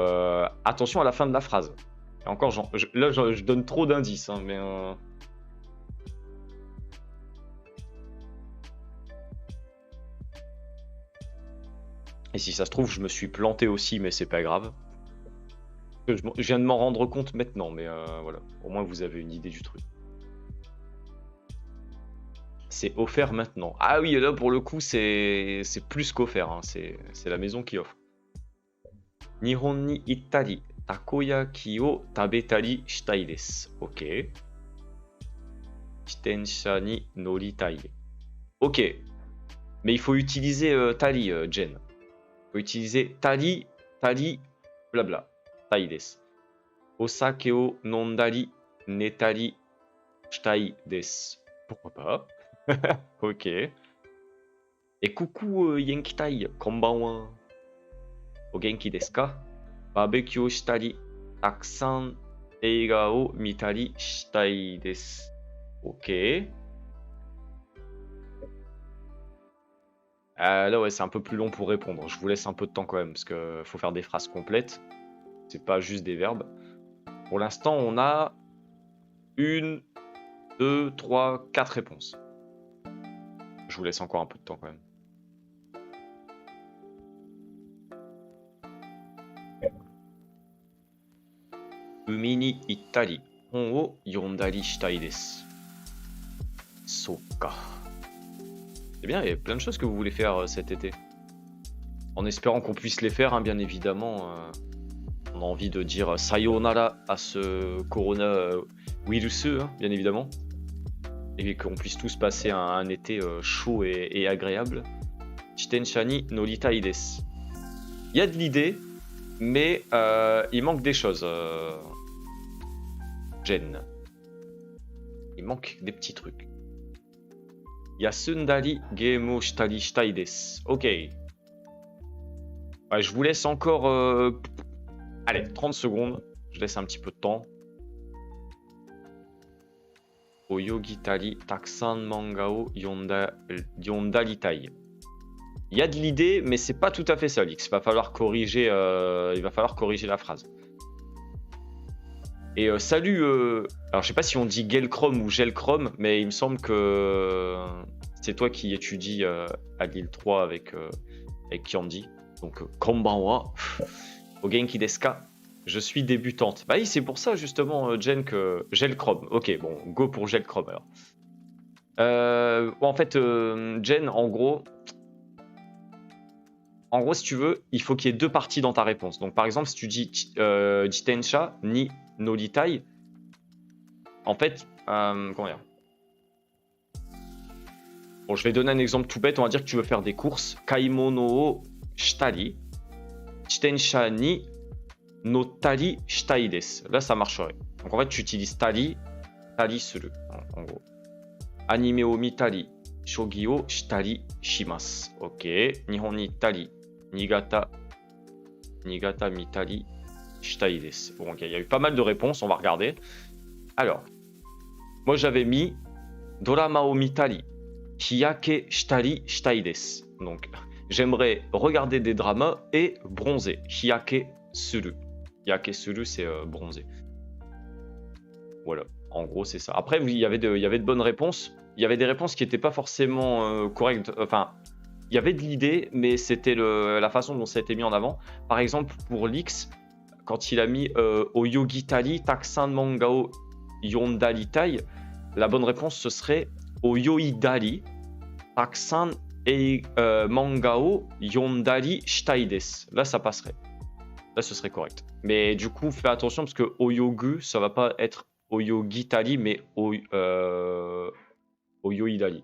attention à la fin de la phrase. Et encore, là, je donne trop d'indices, hein, mais... Et si ça se trouve, je me suis planté aussi, mais c'est pas grave. Je viens de m'en rendre compte maintenant, mais voilà. Au moins, vous avez une idée du truc. C'est offert maintenant. Ah oui, là, pour le coup, c'est plus qu'offert. Hein. C'est la maison qui offre. Nihon ni ittari, takoyaki o tabetari shitai desu. Ok. Jitensha ni noritai. Ok. Mais il faut utiliser tali, Jen. Il faut utiliser tali, tali, blabla. Tai desu. Osake o nondari, netari, shitai desu. Pourquoi pas? Ok. Et coucou Yenkitai, konbanwa. O genki desu ka? Barbecue o shitari, takusan eiga o mitari shitai desu. Ok. Là, ouais, c'est un peu plus long pour répondre. Je vous laisse un peu de temps quand même, parce qu'il faut faire des phrases complètes. C'est pas juste des verbes. Pour l'instant, on a 1, 2, 3, 4 réponses. Je vous laisse encore un peu de temps quand même. Umi ni ittari, hon o yondari shitai desu. Soka. C'est bien, il y a plein de choses que vous voulez faire cet été. En espérant qu'on puisse les faire, hein, bien évidemment. On a envie de dire sayonara à ce coronavirus, hein, bien évidemment. Et qu'on puisse tous passer un été chaud et agréable. Jitensha ni noritai desu. Il y a de l'idée, mais il manque des choses. Jen. Il manque des petits trucs. Yasundari game o shitari shitai desu. Ok. Ouais, je vous laisse encore... Allez, 30 secondes. Je laisse un petit peu de temps. Oyogitari takusan manga o yondaritai. Il y a de l'idée, mais c'est pas tout à fait ça, Lix. Il va falloir corriger la phrase. Et salut, alors je sais pas si on dit Gelchrome ou Gelchrome, mais il me semble que c'est toi qui étudies à l'île 3 avec Kyandi. Donc, konbanwa, o genki desu ka? Je suis débutante. Bah oui, c'est pour ça justement, Jen, que Gelchrome. Ok, bon, go pour Gelchrome alors. Bon, en fait, Jen, en gros, si tu veux, il faut qu'il y ait deux parties dans ta réponse. Donc, par exemple, si tu dis Jitensha ni noritai, en fait, comment dire? Bon, je vais donner un exemple tout bête. On va dire que tu veux faire des courses. Kaimono o shitari, Jitensha ni notari shitai desu. Là, ça marcherait. Donc, en fait, tu utilises tari suru, en gros. Anime o mitari, shogi o shitari shimasu. Ok. Nihon ni ittari, Niigata mitari shitai desu. Bon, ok, il y a eu pas mal de réponses, on va regarder. Alors, moi j'avais mis dorama o mitari, hiyake shitari shitai desu. Donc, j'aimerais regarder des dramas et bronzer. Hiyake suru. Hiyake suru, c'est bronzer. Voilà, en gros, c'est ça. Après, il y avait de bonnes réponses. Il y avait des réponses qui n'étaient pas forcément correctes. Enfin, il y avait de l'idée, mais c'était la façon dont ça a été mis en avant. Par exemple, pour Lix, quand il a mis Oyogitari, Takusan Mangao, Yondaritai, la bonne réponse, ce serait Oyoidari, Takusan Mangao, Yondari, Shitai desu. Là, ça passerait. Là, ce serait correct. Mais du coup, fais attention parce que Oyogu, ça va pas être Oyogitari, mais Oyoidari.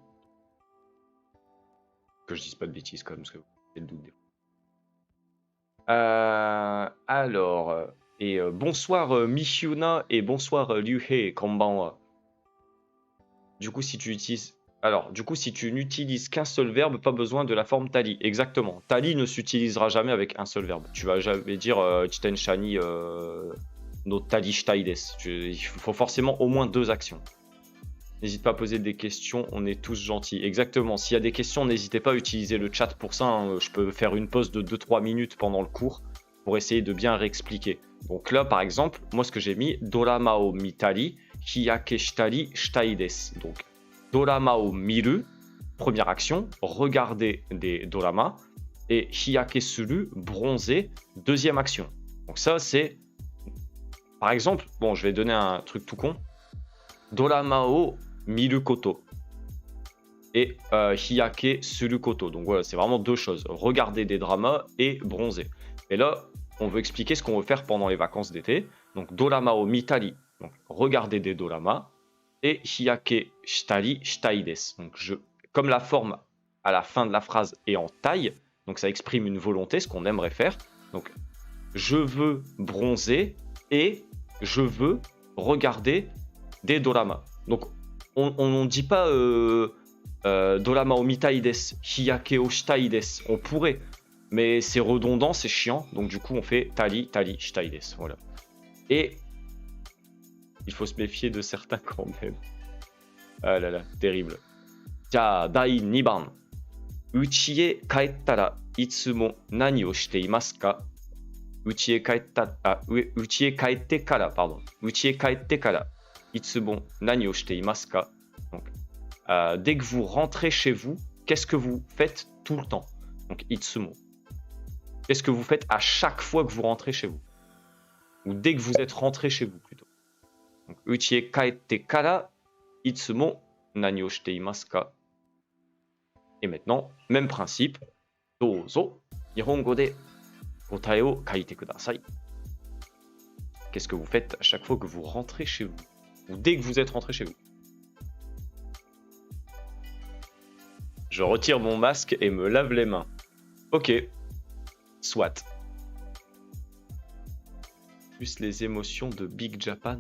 Que je dise pas de bêtises quand même, parce que c'est le doute. Alors, bonsoir Michiuna et bonsoir Ryuhei, konbanwa. Du coup, si tu utilises... Alors, du coup, si tu n'utilises qu'un seul verbe, pas besoin de la forme tali. Exactement. Tali ne s'utilisera jamais avec un seul verbe. Tu vas jamais dire Jitensha ni no tali shitai desu. Il faut forcément au moins deux actions. N'hésite pas à poser des questions, on est tous gentils. Exactement, s'il y a des questions, n'hésitez pas à utiliser le chat pour ça. Hein. Je peux faire une pause de 2-3 minutes pendant le cours pour essayer de bien réexpliquer. Donc là, par exemple, moi ce que j'ai mis, dorama o mitari, hiyake shitari shitai desu. Donc, dorama o miru, première action, regarder des doramas. Et hiyake suru, bronzer, deuxième action. Donc ça, c'est... Par exemple, bon, je vais donner un truc tout con. Dorama o miru koto et hiyake suru koto. Donc voilà, c'est vraiment deux choses. Regarder des dramas et bronzer. Et là, on veut expliquer ce qu'on veut faire pendant les vacances d'été. Donc dorama o mitari, donc regarder des doramas, et hiyake shitari shitai desu. Donc comme la forme à la fin de la phrase est en taille. Donc ça exprime une volonté, ce qu'on aimerait faire. Donc je veux bronzer et je veux regarder des doramas. Donc on ne dit pas dorama o mitai desu, hiyake o shitai desu. On pourrait, mais c'est redondant, c'est chiant. Donc du coup on fait tali, tali, shitai desu. Voilà. Et il faut se méfier de certains quand même. Ah là là, terrible. Ja, dai 2番. 家へ帰ったらいつも何をしていますか？家へ帰ってから、家へ帰ってからいつも何をしていますか？ Donc, dès que vous rentrez chez vous, qu'est-ce que vous faites tout le temps? Donc, itsumo. Qu'est-ce que vous faites à chaque fois que vous rentrez chez vous? Ou dès que vous êtes rentré chez vous, plutôt. Donc, uchi e kaette kara itsumo nani o shite imasu ka? Et maintenant, même principe. Dozo, nihongo de kotae o kaite kudasai. Qu'est-ce que vous faites à chaque fois que vous rentrez chez vous? Ou dès que vous êtes rentré chez vous? Je retire mon masque et me lave les mains. Ok. Soit. Plus les émotions de Big Japan.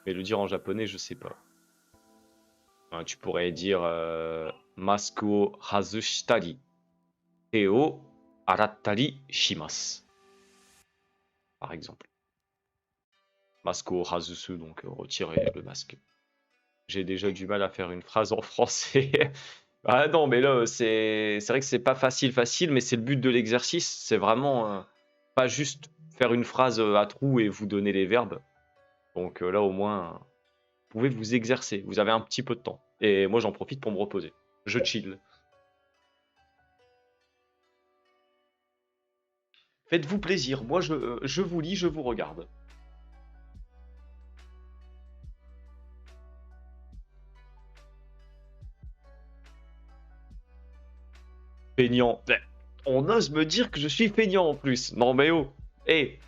Mais le dire en japonais, je sais pas. Tu pourrais dire Masku o hazushitari, te o arattari shimasu. Par exemple. Masku o hazusu, donc retirer le masque. J'ai déjà du mal à faire une phrase en français. Ah non, mais là, c'est vrai que c'est pas facile, mais c'est le but de l'exercice. C'est vraiment pas juste faire une phrase à trous et vous donner les verbes. Donc là, au moins, vous pouvez vous exercer. Vous avez un petit peu de temps. Et moi, j'en profite pour me reposer. Je chill. Faites-vous plaisir. Moi, je vous lis, je vous regarde. Feignant. On ose me dire que je suis feignant en plus. Non mais oh. Eh.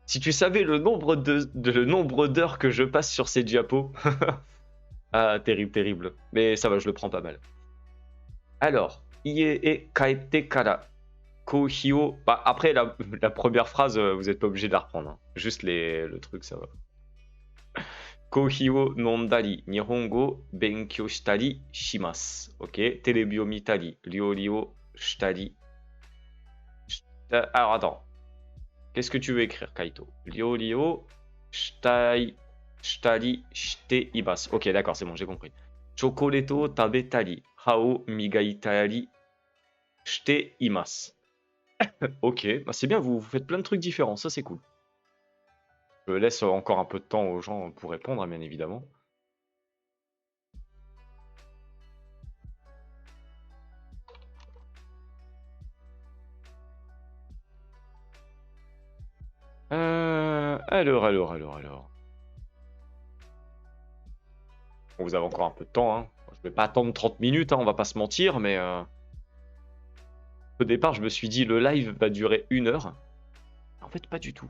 Si tu savais le nombre d'heures que je passe sur ces diapos. Ah, terrible, terrible. Mais ça va, je le prends pas mal. Alors, ie e kaete kara kohi o... Bah, après, la première phrase, vous n'êtes pas obligé de la reprendre. Hein. Juste le truc, ça va. Kohi o nondari, nihongo benkyou shitari shimasu. Ok. Terebi o mitari, ryori o shitari. Alors, attends. Qu'est-ce que tu veux écrire, Kaito? Ryori o shitari shite imasu. Ok, d'accord, c'est bon, j'ai compris. Chocolate o tabetari, ha o migaitari shite imasu. Ok, bah c'est bien, vous faites plein de trucs différents, ça c'est cool. Je laisse encore un peu de temps aux gens pour répondre, bien évidemment. Alors. Bon, vous avez encore un peu de temps, hein. Je vais pas attendre 30 minutes, hein, on va pas se mentir, mais au départ, je me suis dit le live va durer 1 heure. En fait, pas du tout.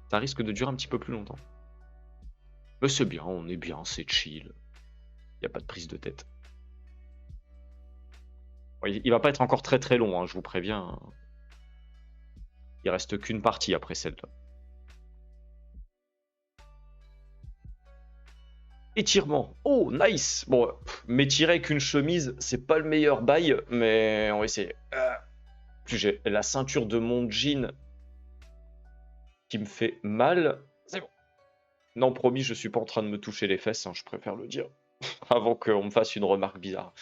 Ça risque de durer un petit peu plus longtemps. Mais c'est bien, on est bien, c'est chill. Il n'y a pas de prise de tête. Bon, il va pas être encore très très long, hein, je vous préviens. Il reste qu'une partie après celle-là. Étirement. Oh, nice. Bon, m'étirer qu'une chemise, c'est pas le meilleur bail, mais on va essayer. J'ai la ceinture de mon jean qui me fait mal. C'est bon. Non, promis, je suis pas en train de me toucher les fesses, hein, je préfère le dire. Avant qu'on me fasse une remarque bizarre.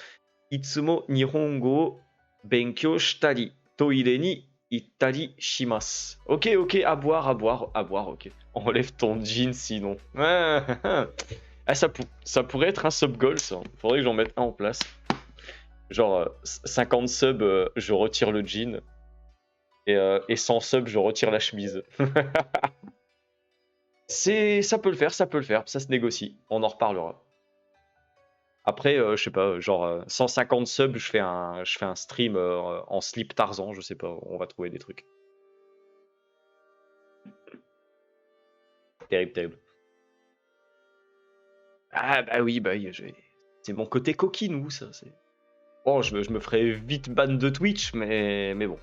Itsumo nihongo benkyou shitari toire ni ittari shimasu. Ok, à boire, ok. Enlève ton jean sinon. Ah, ça pourrait être un sub goal, ça. Faudrait que j'en mette un en place. Genre 50 subs, je retire le jean. Et 100 subs, je retire la chemise. Ça peut le faire, ça se négocie. On en reparlera. Après, je sais pas, genre 150 subs, je fais un stream en slip Tarzan, je sais pas, on va trouver des trucs. Terrible. Ah bah oui, c'est mon côté coquinou, ça. Bon, je me ferai vite ban de Twitch, mais bon,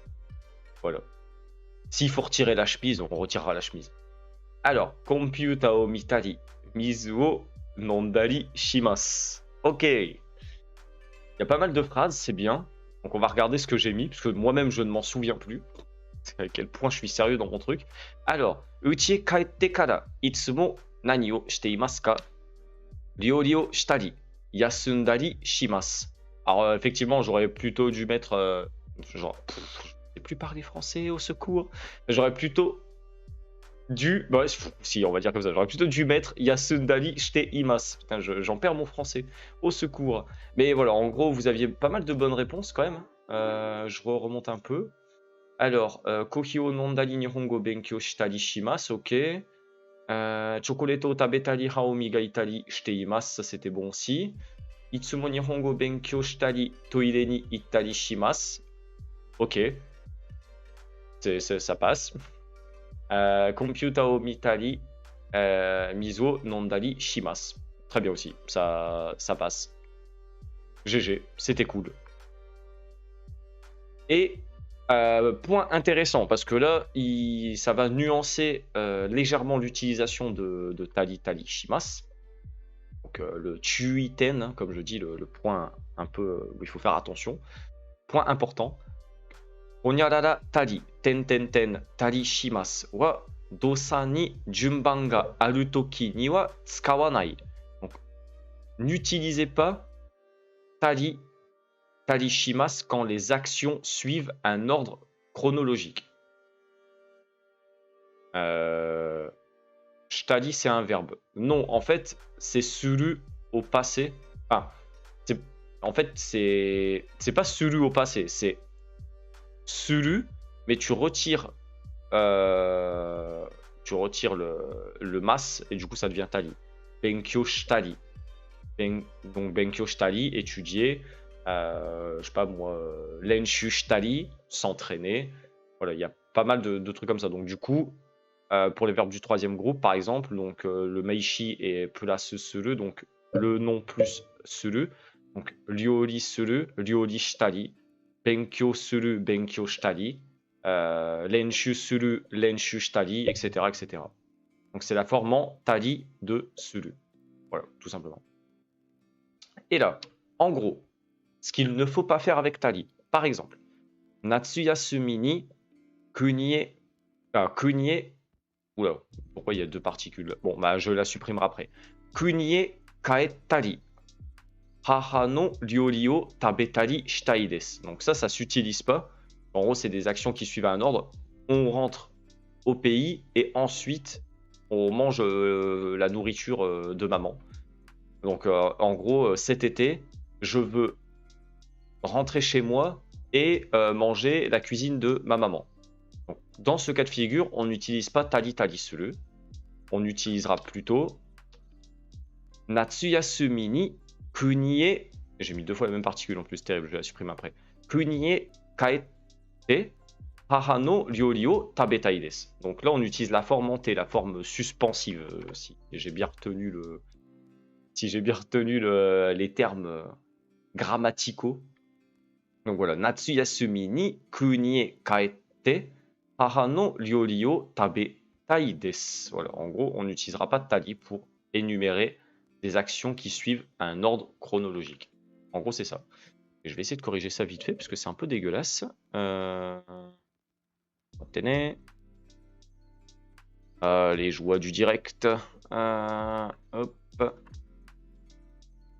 voilà. S'il faut retirer la chemise, on retirera la chemise. Alors, computa o mitari, mizu o nondari shimasu. Ok. Il y a pas mal de phrases, c'est bien. Donc on va regarder ce que j'ai mis, parce que moi-même je ne m'en souviens plus. À quel point je suis sérieux dans mon truc. Alors, uchi e kaette kara, itsumo nani o shite imasu ka? Ryori o shitari, yasundari shimasu. Alors, effectivement, j'aurais plutôt dû mettre. Genre, je sais plus parler français, au secours. J'aurais plutôt dû. Bah, si, on va dire comme ça. J'aurais plutôt dû mettre yasundari shite imasu. Putain, j'en perds mon français. Au secours. Mais voilà, en gros, vous aviez pas mal de bonnes réponses quand même. Je remonte un peu. Alors, kohi o nondari nihongo benkyou shitari shimasu, ok. Chocolate o tabetari ha o migaitari shite imasu, ça c'était bon aussi. Itsumo nihongo benkyou shitari toire ni ittari shimasu. Ok, ça passe. Computa o mitari mizu o nondari shimasu. Très bien aussi, ça passe. GG, c'était cool. Et point intéressant, parce que là, ça va nuancer légèrement l'utilisation de tali shimasu. Donc le chuiten, hein, comme je dis, le point un peu où il faut faire attention. Point important. Onyarara tari ten tari shimasu wa dosa ni junban ga aru toki ni wa tsukawanai. Donc n'utilisez pas tari shimasu quand les actions suivent un ordre chronologique. Shitari, c'est un verbe. Non, en fait, c'est suru au passé. Ah, en fait, c'est pas suru au passé, c'est suru, mais tu retires le mas et du coup ça devient tali. Benkyo shitari. Donc benkyo shitari, étudier. Je sais pas moi, lenshu shitari, s'entraîner. Voilà, il y a pas mal de trucs comme ça. Donc du coup, pour les verbes du troisième groupe, par exemple, donc le meishi est plus suru, donc le nom plus suru. Donc ryori suru, ryori shitari, benkyo suru, benkyo shitari, lenshu suru, lenshu shitari, etc., etc. Donc c'est la forme en tari de suru. Voilà, tout simplement. Et là, en gros, ce qu'il ne faut pas faire avec tari, par exemple, natsuyasumi ni kunie, kunie. Oula, pourquoi il y a deux particules? Bon, bah, je la supprimerai après. Kunie kaetari. Haha no ryori o tabetari shitai desu. Donc ça s'utilise pas. En gros, c'est des actions qui suivent un ordre. On rentre au pays et ensuite, on mange la nourriture de maman. Donc, en gros, cet été, je veux rentrer chez moi et manger la cuisine de ma maman. Donc, dans ce cas de figure, on n'utilise pas tali suru. On utilisera plutôt natsuyasumi ni kunie. J'ai mis deux fois la même particule en plus, terrible, je la supprime après. Kunie kaete haha no ryori o tabetai desu. Donc là, on utilise la forme en T, la forme suspensive, si j'ai bien retenu les termes grammaticaux. Donc voilà, natsuyasumi ni kunie kaete haha no ryori o tabetai desu. Voilà, en gros, on n'utilisera pas de tali pour énumérer des actions qui suivent un ordre chronologique. En gros, c'est ça. Et je vais essayer de corriger ça vite fait, parce que c'est un peu dégueulasse. Tenez. Les joies du direct. Hop.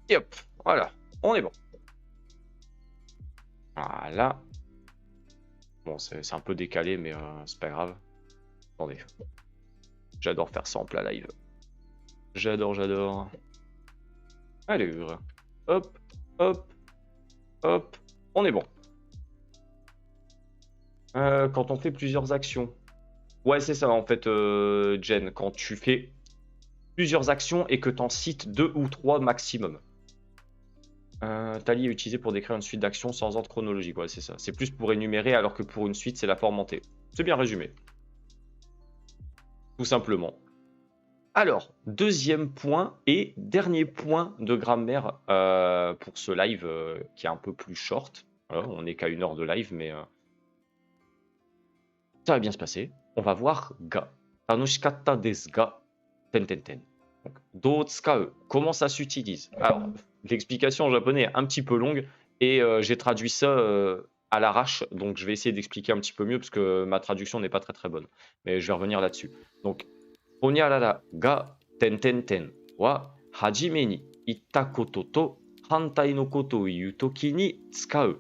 Et hop. Voilà. On est bon. Voilà. Bon, c'est un peu décalé, mais c'est pas grave. Attendez. J'adore faire ça en plein live. J'adore. Allez, hop, hop, hop. On est bon. Quand on fait plusieurs actions. Ouais, c'est ça en fait, Jen. Quand tu fais plusieurs actions et que tu en cites 2 ou 3 maximum. Tali est utilisé pour décrire une suite d'actions sans ordre chronologique. Ouais, c'est ça. C'est plus pour énumérer alors que pour une suite, c'est la forme en T. C'est bien résumé. Tout simplement. Alors, deuxième point et dernier point de grammaire pour ce live qui est un peu plus short. Voilà, on n'est qu'à 1 heure de live, mais ça va bien se passer. On va voir ga. Tanoshikatta desu ga. Ten ten ten. Donc, do tsukau. Comment ça s'utilise? Alors, l'explication en japonais est un petit peu longue et j'ai traduit ça à l'arrache. Donc, je vais essayer d'expliquer un petit peu mieux parce que ma traduction n'est pas très très bonne. Mais je vais revenir là-dessus. Donc, honyarara ga ten ten ten wa hajime ni itta koto to hantai no koto o iu toki ni tsukau.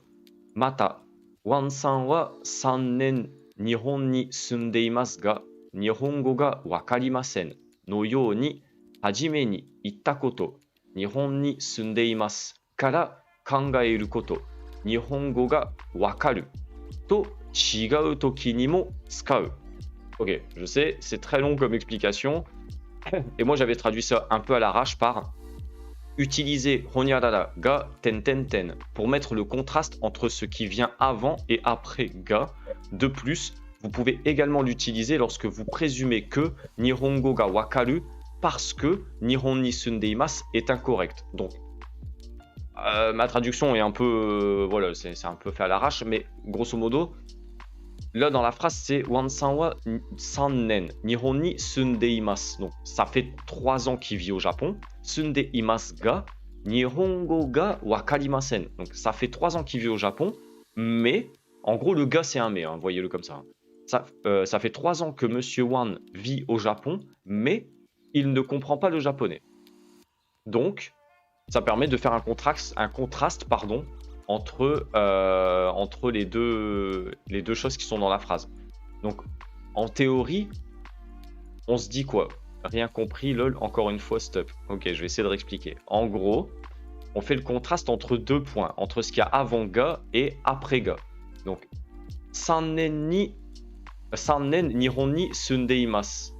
Mata, Wan-san wa 3年日本に住んでいますが、日本語がわかりませんのように、はじめに言ったこと、日本に住んでいますから考えること、日本語がわかると違う時にも使う。Ok, je sais, c'est très long comme explication. Et moi, j'avais traduit ça un peu à l'arrache par utiliser honyarara ga ten ten ten pour mettre le contraste entre ce qui vient avant et après ga. De plus, vous pouvez également l'utiliser lorsque vous présumez que nihongo ga wakaru parce que nihon ni sundeimasu est incorrect. Donc, ma traduction est un peu, voilà, c'est un peu fait à l'arrache, mais grosso modo, là dans la phrase c'est Wan-san wa 3年 Nihon ni sundeimasu. Donc ça fait 3 ans qu'il vit au Japon. Sundeimasu ga Nihongo ga wakarimasen. Donc ça fait 3 ans qu'il vit au Japon, mais en gros le ga c'est un mais, hein, voyez-le comme ça. Ça fait 3 ans que Monsieur Wan vit au Japon, mais il ne comprend pas le japonais. Donc ça permet de faire un contraste pardon, entre les deux choses qui sont dans la phrase. Donc, en théorie, on se dit quoi? Rien compris, lol, encore une fois, stop. Ok, je vais essayer de réexpliquer. En gros, on fait le contraste entre 2 points, entre ce qu'il y a avant ga et après ga. Donc, 3年 Nihon ni sundeimasu.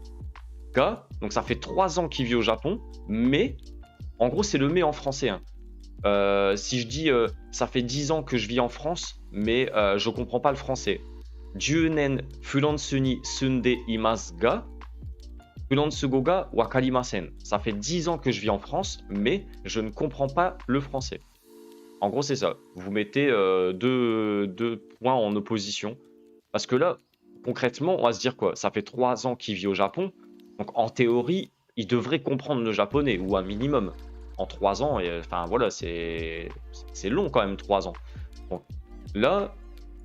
Ga, donc ça fait 3 ans qu'il vit au Japon, mais en gros, c'est le mais en français. Hein. Si je dis ça fait 10 ans que je vis en France, mais je comprends pas le français. 10年フランスに住んでいますが、フランス語がわかりません. Ça fait 10 ans que je vis en France, mais je ne comprends pas le français. En gros, c'est ça. Vous mettez deux points en opposition. Parce que là, concrètement, on va se dire quoi? Ça fait 3 ans qu'il vit au Japon. Donc en théorie, il devrait comprendre le japonais, ou un minimum. En 3 ans, enfin voilà, c'est long quand même 3 ans. Donc là,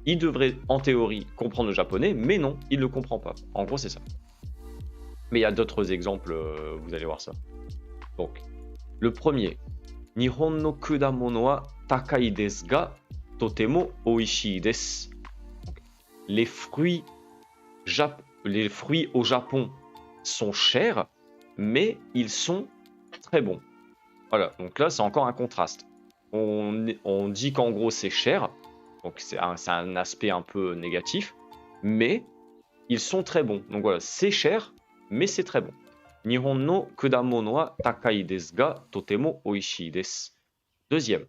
il devrait en théorie comprendre le japonais, mais non, il ne le comprend pas. En gros, c'est ça. Mais il y a d'autres exemples, vous allez voir ça. Donc, le premier. Nihon no kudamono wa takai desu ga totemo oishii desu. Les fruits au Japon sont chers, mais ils sont très bons. Voilà, donc là, c'est encore un contraste. On dit qu'en gros, c'est cher, donc c'est un aspect un peu négatif, mais ils sont très bons. Donc voilà, c'est cher, mais c'est très bon. Nihon no kudamono wa takai desu ga totemo oishii desu. Deuxième.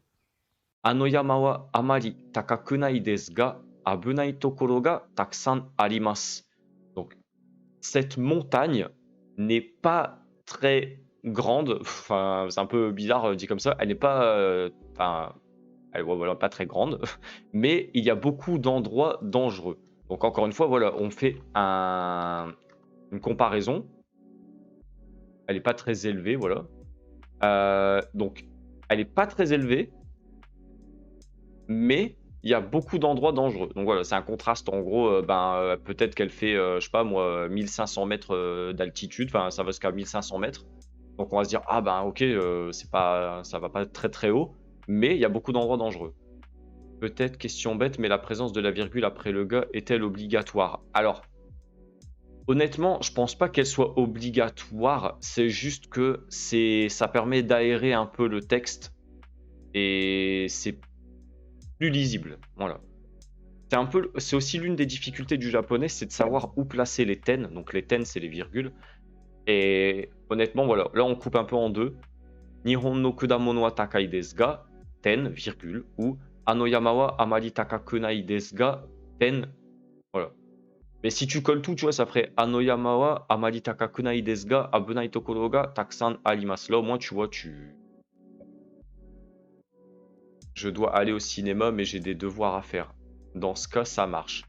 Ano yama wa amari takaku nai desu ga abunai tokoro ga takusan arimasu. Donc, cette montagne n'est pas très grande, enfin, c'est un peu bizarre dit comme ça, elle n'est pas, voilà, pas très grande, mais il y a beaucoup d'endroits dangereux. Donc encore une fois, voilà, on fait une comparaison. Elle n'est pas très élevée, voilà. Donc, elle n'est pas très élevée, mais il y a beaucoup d'endroits dangereux. Donc voilà, c'est un contraste. En gros, peut-être qu'elle fait, je sais pas moi, 1500 mètres d'altitude. Enfin, ça va jusqu'à 1500 mètres. Donc on va se dire, ah ben ok, ça va pas très très haut, mais il y a beaucoup d'endroits dangereux. Peut-être question bête, mais la présence de la virgule après le ga est-elle obligatoire? Alors, honnêtement, je pense pas qu'elle soit obligatoire. C'est juste que ça permet d'aérer un peu le texte et c'est plus lisible. Voilà. C'est aussi l'une des difficultés du japonais, c'est de savoir où placer les ten. Donc les ten, c'est les virgules. Et honnêtement, voilà, là on coupe un peu en deux. Nihon no kudamono wa takai desu ga, ten, virgule, ou ano yama wa amari takaku nai desu ga, ten. Voilà. Mais si tu colles tout, tu vois, ça ferait Anoyama wa amari takakunai desu ga abunai tokoro ga takusan arimasu. Là, au moins, tu vois, je dois aller au cinéma, mais j'ai des devoirs à faire. Dans ce cas, ça marche.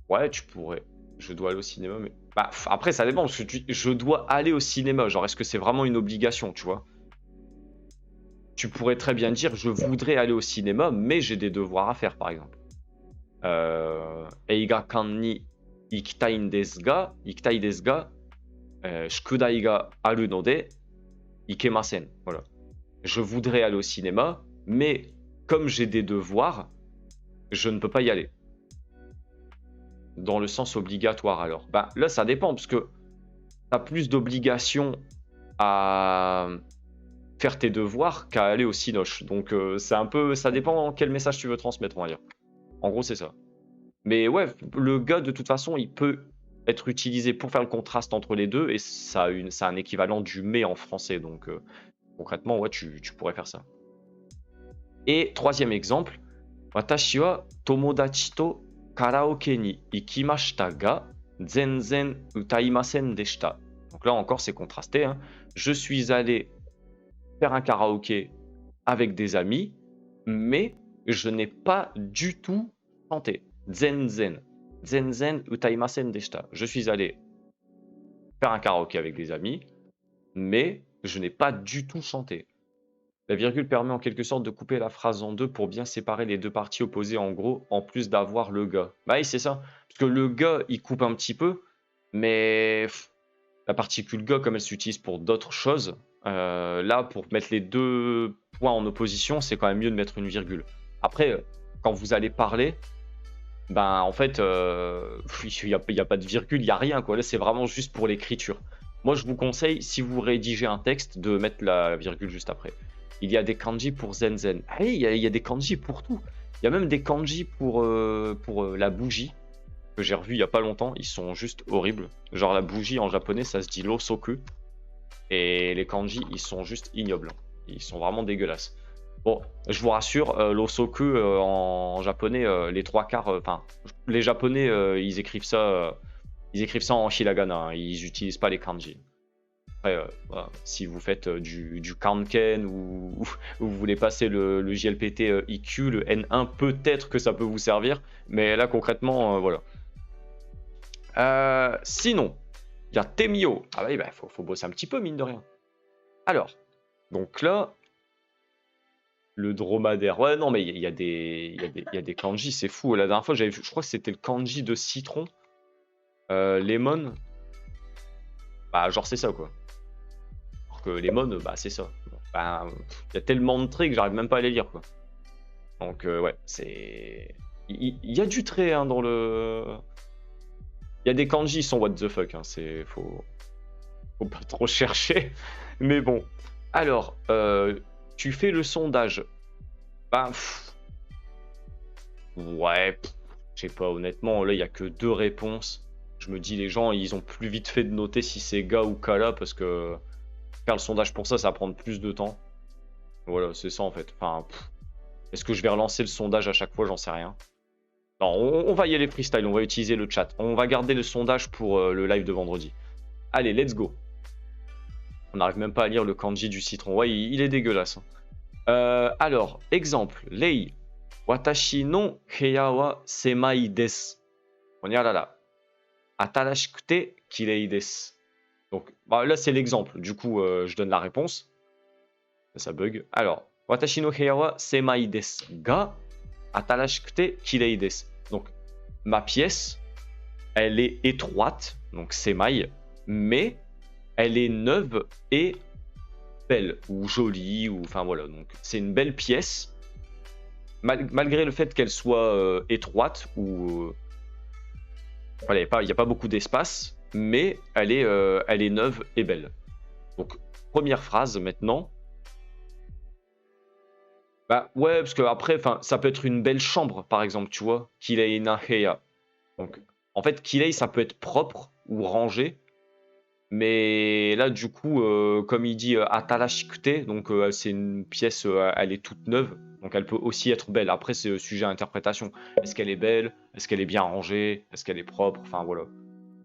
Ouais, tu pourrais. Je dois aller au cinéma, mais... Bah, après, ça dépend, parce que je dois aller au cinéma. Genre, est-ce que c'est vraiment une obligation, tu vois? Tu pourrais très bien dire, je voudrais aller au cinéma, mais j'ai des devoirs à faire, par exemple. Eigakan ni ikitai desu ga, shukudai ga aru node, ikemasen. Voilà. Je voudrais aller au cinéma, mais comme j'ai des devoirs, je ne peux pas y aller. Dans le sens obligatoire, alors. Bah, là, ça dépend, parce que tu as plus d'obligations à faire tes devoirs qu'à aller au cinoche. Donc, c'est un peu... Ça dépend quel message tu veux transmettre, on va dire. En gros, c'est ça. Mais ouais, le ga, de toute façon, il peut être utilisé pour faire le contraste entre les deux, et ça a un équivalent du mais en français. Donc, concrètement, ouais, tu pourrais faire ça. Et troisième exemple, Watashi wa tomodachi to karaoke ni ikimashita ga zenzen utaimasen deshita. Donc là encore, c'est contrasté. Hein. Je suis allé faire un karaoké avec des amis, mais je n'ai pas du tout chanté. Zenzen. Zenzen utaimasen deshita. Je suis allé faire un karaoké avec des amis, mais je n'ai pas du tout chanté. La virgule permet en quelque sorte de couper la phrase en deux pour bien séparer les deux parties opposées en gros, en plus d'avoir le ga. Bah oui, c'est ça. Parce que le ga, il coupe un petit peu, mais la particule ga, comme elle s'utilise pour d'autres choses, là, pour mettre les deux points en opposition, c'est quand même mieux de mettre une virgule. Après, quand vous allez parler, ben en fait, il n'y a pas de virgule, il n'y a rien, quoi. Là, c'est vraiment juste pour l'écriture. Moi, je vous conseille, si vous rédigez un texte, de mettre la virgule juste après. Il y a des kanji pour zenzen. Ah oui, il y a des kanji pour tout. Il y a même des kanji pour la bougie, que j'ai revu il y a pas longtemps. Ils sont juste horribles. Genre la bougie en japonais, ça se dit losoku. Et les kanji, ils sont juste ignobles. Ils sont vraiment dégueulasses. Bon, je vous rassure, l'osoku en japonais, les trois quarts, enfin, les japonais, ils écrivent ça en hiragana, hein, ils n'utilisent pas les kanji. Après, voilà, si vous faites du kanken ou vous voulez passer le JLPT IQ, le N1, peut-être que ça peut vous servir, mais là concrètement, voilà. Sinon, il y a Temio. Ah bah, faut bosser un petit peu, mine de rien. Alors, donc là, le dromadaire. Ouais, non, mais il y a des kanji, c'est fou. La dernière fois, j'avais vu, je crois que c'était le kanji de citron. Lemon. Bah, genre, c'est ça, quoi. Alors que lemon, bah, c'est ça. Bah, il y a tellement de traits que j'arrive même pas à les lire, quoi. Donc, ouais, c'est. Il y a du trait hein, dans le. Il y a des kanji, ils sont what the fuck. Hein, faut pas trop chercher. Mais bon. Alors, tu fais le sondage. Bah, ouais, je sais pas, honnêtement, là, il y a que 2 réponses. Je me dis, les gens, ils ont plus vite fait de noter si c'est ga ou kala, parce que faire le sondage pour ça, ça va prendre plus de temps. Voilà, c'est ça, en fait. Enfin, est-ce que je vais relancer le sondage à chaque fois? J'en sais rien. Non, on va y aller freestyle, on va utiliser le chat. On va garder le sondage pour le live de vendredi. Allez, let's go. On n'arrive même pas à lire le kanji du citron. Ouais, il est dégueulasse. Alors, exemple. Lei. Watashi no heya wa semai desu. On y a là. Atarashikute kirei desu. Donc, bah, là, c'est l'exemple. Du coup, je donne la réponse. Ça bug. Alors, Watashi no heya wa semai desu ga atarashikute kirei desu. Donc, ma pièce, elle est étroite, donc semai, mais elle est neuve et belle, ou jolie, ou enfin voilà. Donc, c'est une belle pièce. Malgré le fait qu'elle soit étroite ou voilà, il n'y a pas beaucoup d'espace, mais elle est neuve et belle. Donc première phrase maintenant. Bah ouais, parce que après, ça peut être une belle chambre, par exemple, tu vois. Kirei na heya. Donc en fait, kirei, ça peut être propre ou rangé, Mais là, du coup, comme il dit atarashikute, donc c'est une pièce, elle est toute neuve, donc elle peut aussi être belle. Après, c'est sujet à interprétation. Est-ce qu'elle est belle? Est-ce qu'elle est bien rangée? Est-ce qu'elle est propre? Enfin voilà.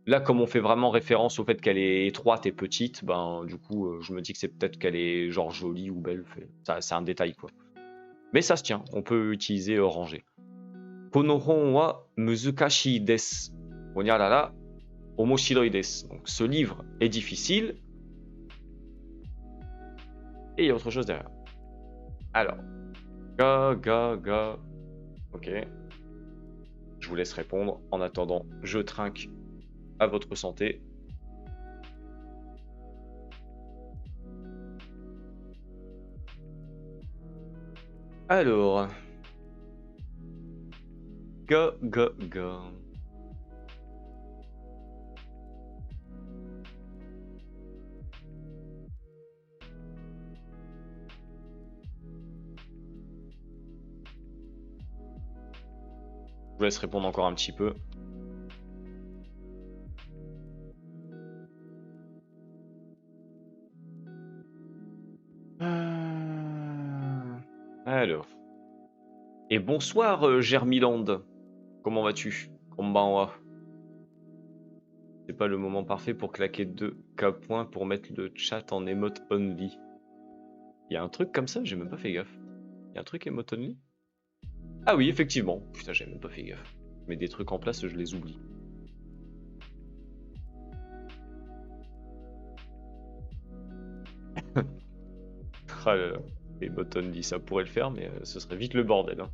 Là, comme on fait vraiment référence au fait qu'elle est étroite et petite, ben du coup, je me dis que c'est peut-être qu'elle est genre jolie ou belle. Ça, c'est un détail quoi. Mais ça se tient, on peut utiliser rangée. Kono hon wa muzukashii desu. Honyarara omoshiroi desu. Donc ce livre est difficile. Et il y a autre chose derrière. Alors, ga. Ok. Je vous laisse répondre. En attendant, je trinque à votre santé. Alors, ga. Je vous laisse répondre encore un petit peu. Alors. Et bonsoir Germiland. Comment vas-tu? Konbanwa. C'est pas le moment parfait pour claquer 2K points pour mettre le chat en emote only. Il y a un truc comme ça, j'ai même pas fait gaffe. Il y a un truc emote only? Ah oui, effectivement. Putain, j'ai même pas fait gaffe. Je mets des trucs en place, je les oublie. Ah là là. Emote only, ça pourrait le faire, mais ce serait vite le bordel. Hein.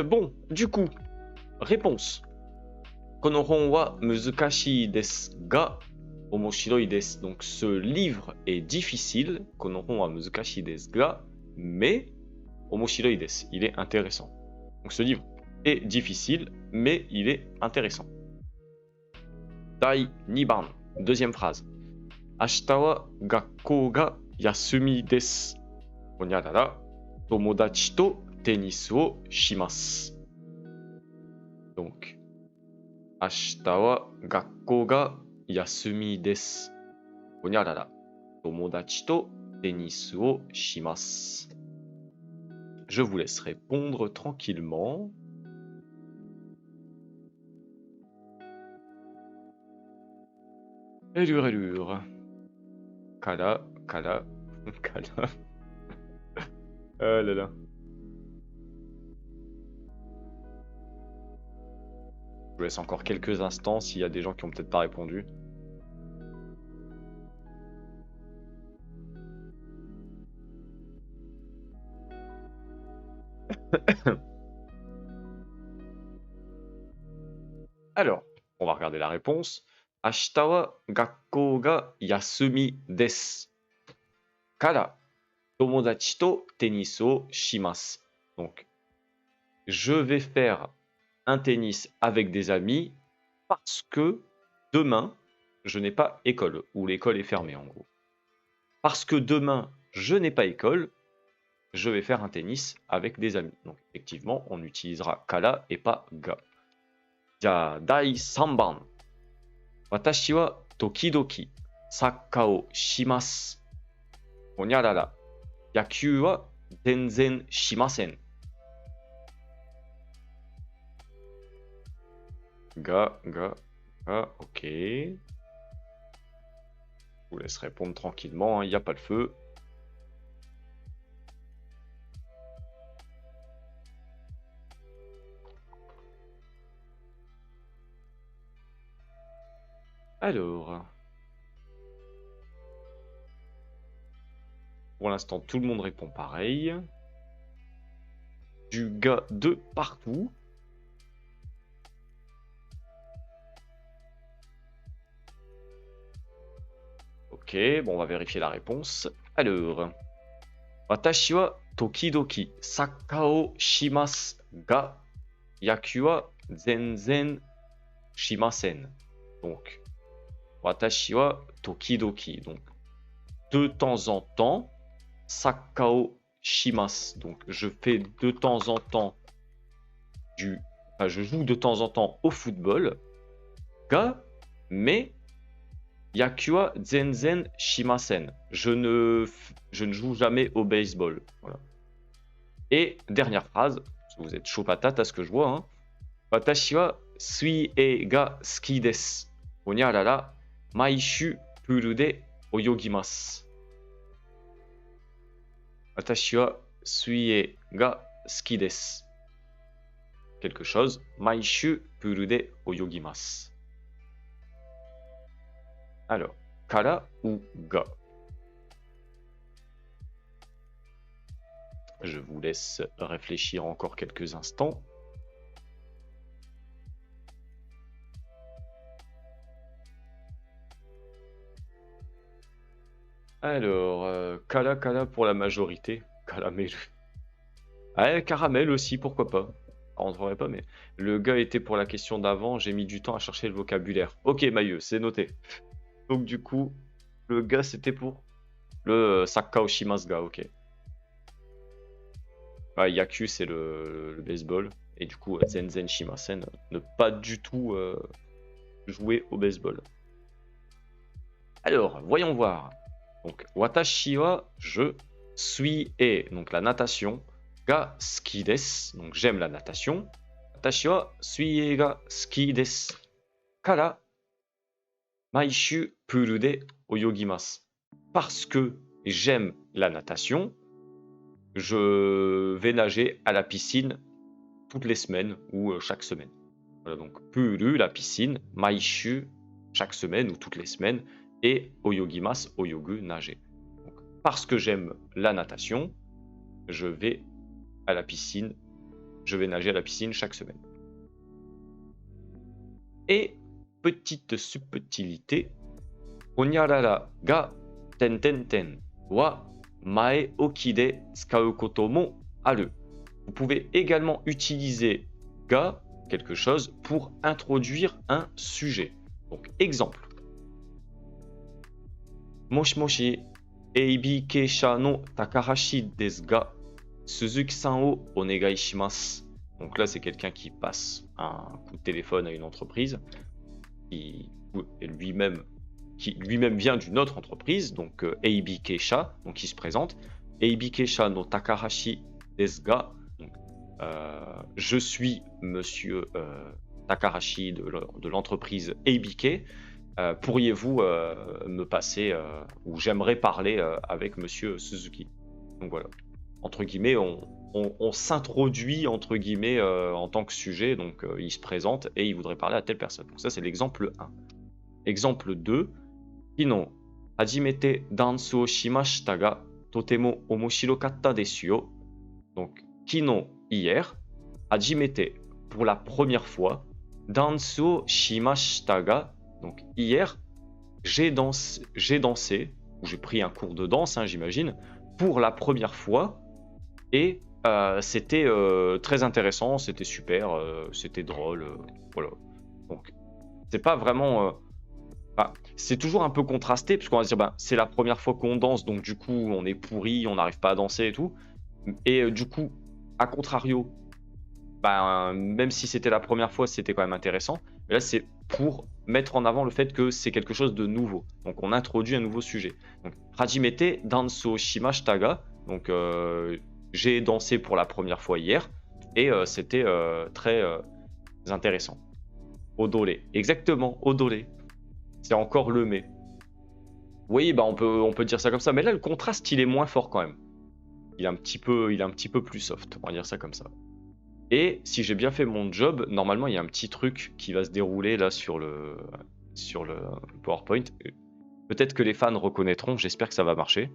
Bon, du coup, réponse. Konohon wa muzukashii desu ga omoshiroi desu. Donc ce livre est difficile. Konohon wa muzukashii desu ga, mais omoshiroi desu. Il est intéressant. Donc ce livre est difficile, mais il est intéressant. Dai 2ban, deuxième phrase. Ashita wa gakkou ga yasumi desu. Honyarara tomodachi to tennis wo shimasu. Donc, ashita wa gakkou ga yasumi desu. Honyarara tomodachi to tennis wo shimasu. Je vous laisse répondre tranquillement. Allure. Kala. Oh là là. Je vous laisse encore quelques instants s'il y a des gens qui ont peut-être pas répondu. Alors, on va regarder la réponse. Ashita wa gakkou ga yasumi desu. Kara tomodachi to tennis wo shimasu. Donc, je vais faire un tennis avec des amis parce que demain, je n'ai pas école, ou l'école est fermée en gros. Parce que demain, je n'ai pas école, je vais faire un tennis avec des amis. Donc effectivement, on utilisera kara et pas ga. Ja, dai 3ban. Watashi wa tokidoki sakka wo shimasu. Honyarara. Yakyū wa zenzen shimasen. Ga, ok. Je vous laisse répondre tranquillement, il n'y a pas le feu. Alors. Pour l'instant, tout le monde répond pareil. Du ga de partout. Ok, bon, on va vérifier la réponse. Alors. Watashi wa tokidoki sakka wo shimasu ga yakyū wa zenzen shimasen. Donc, watashi wa tokidoki. Donc, de temps en temps, sakka wo shimasu. Donc, je fais de temps en temps je joue de temps en temps au football. Ga, mais Yaku wa zenzen shimasen. Je ne joue jamais au baseball. Voilà. Et dernière phrase, parce que vous êtes chaud patate à ce que je vois. Hein. Watashi wa suie ga suki desu. Honyarara, maishu puru de oyogimasu. Watashi wa suie ga suki desu. Quelque chose. Maishu puru de oyogimasu. Alors, kara ou ga? Je vous laisse réfléchir encore quelques instants. Alors, kala pour la majorité. Caramel. Ouais, caramel aussi, pourquoi pas. On rentrerait pas, mais le gars était pour la question d'avant. J'ai mis du temps à chercher le vocabulaire. Ok, Mailleux, c'est noté. Donc du coup, le gars c'était pour le Sakka Oshimasga, ok. Bah, Yaku c'est le baseball. Et du coup, Zenzen Shimasen, ne pas du tout jouer au baseball. Alors, voyons voir. Donc, Watashi wa, je suis et, donc la natation, ga suki desu, donc j'aime la natation. Watashi wa suie ga suki desu. Kara, maishu puru de oyogimasu. Parce que j'aime la natation, je vais nager à la piscine toutes les semaines ou chaque semaine. Voilà, donc puru, la piscine, maishu, chaque semaine ou toutes les semaines, et oyogimasu, oyogu, nager. Donc, parce que j'aime la natation, je vais à la piscine, je vais nager à la piscine chaque semaine. Et petite subtilité, honyarara ga ten wa mae oki de tsukau koto mo aru. Vous pouvez également utiliser ga, quelque chose, pour introduire un sujet. Donc, exemple. Moshi moshi, ABK sha no Takahashi desu ga, Suzuki-san o onegai shimasu. Donc là, c'est quelqu'un qui passe un coup de téléphone à une entreprise qui lui-même vient d'une autre entreprise, donc ABK sha, donc il se présente. ABK sha no Takahashi desu ga, je suis monsieur Takahashi de l'entreprise ABK. Pourriez-vous me passer, ou j'aimerais parler avec monsieur Suzuki. Donc voilà, entre guillemets, on s'introduit entre guillemets en tant que sujet, donc il se présente et il voudrait parler à telle personne. Donc ça c'est l'exemple 1. Exemple 2, Kino, hajimete dansu o shimashita ga totemo omoshirokata desu yo. Donc kino, hier, hajimete, pour la première fois, dansu o shimashita ga, donc hier, j'ai dansé, ou j'ai pris un cours de danse, hein, j'imagine, pour la première fois, et c'était très intéressant, c'était super, c'était drôle, voilà. Donc, c'est pas vraiment... c'est toujours un peu contrasté, parce qu'on va se dire, c'est la première fois qu'on danse, donc du coup, on est pourri, on n'arrive pas à danser et tout. Et du coup, à contrario, même si c'était la première fois, c'était quand même intéressant. Mais là, c'est pour mettre en avant le fait que c'est quelque chose de nouveau. Donc, on introduit un nouveau sujet. Donc, hajimete dansu shimashita ga. Donc, j'ai dansé pour la première fois hier et c'était très intéressant. Odore. Exactement, odore. C'est encore le mais. Oui, on peut dire ça comme ça. Mais là, le contraste, il est moins fort quand même. Il est un petit peu plus soft, on va dire ça comme ça. Et si j'ai bien fait mon job, normalement il y a un petit truc qui va se dérouler là sur le PowerPoint. Peut-être que les fans reconnaîtront, j'espère que ça va marcher.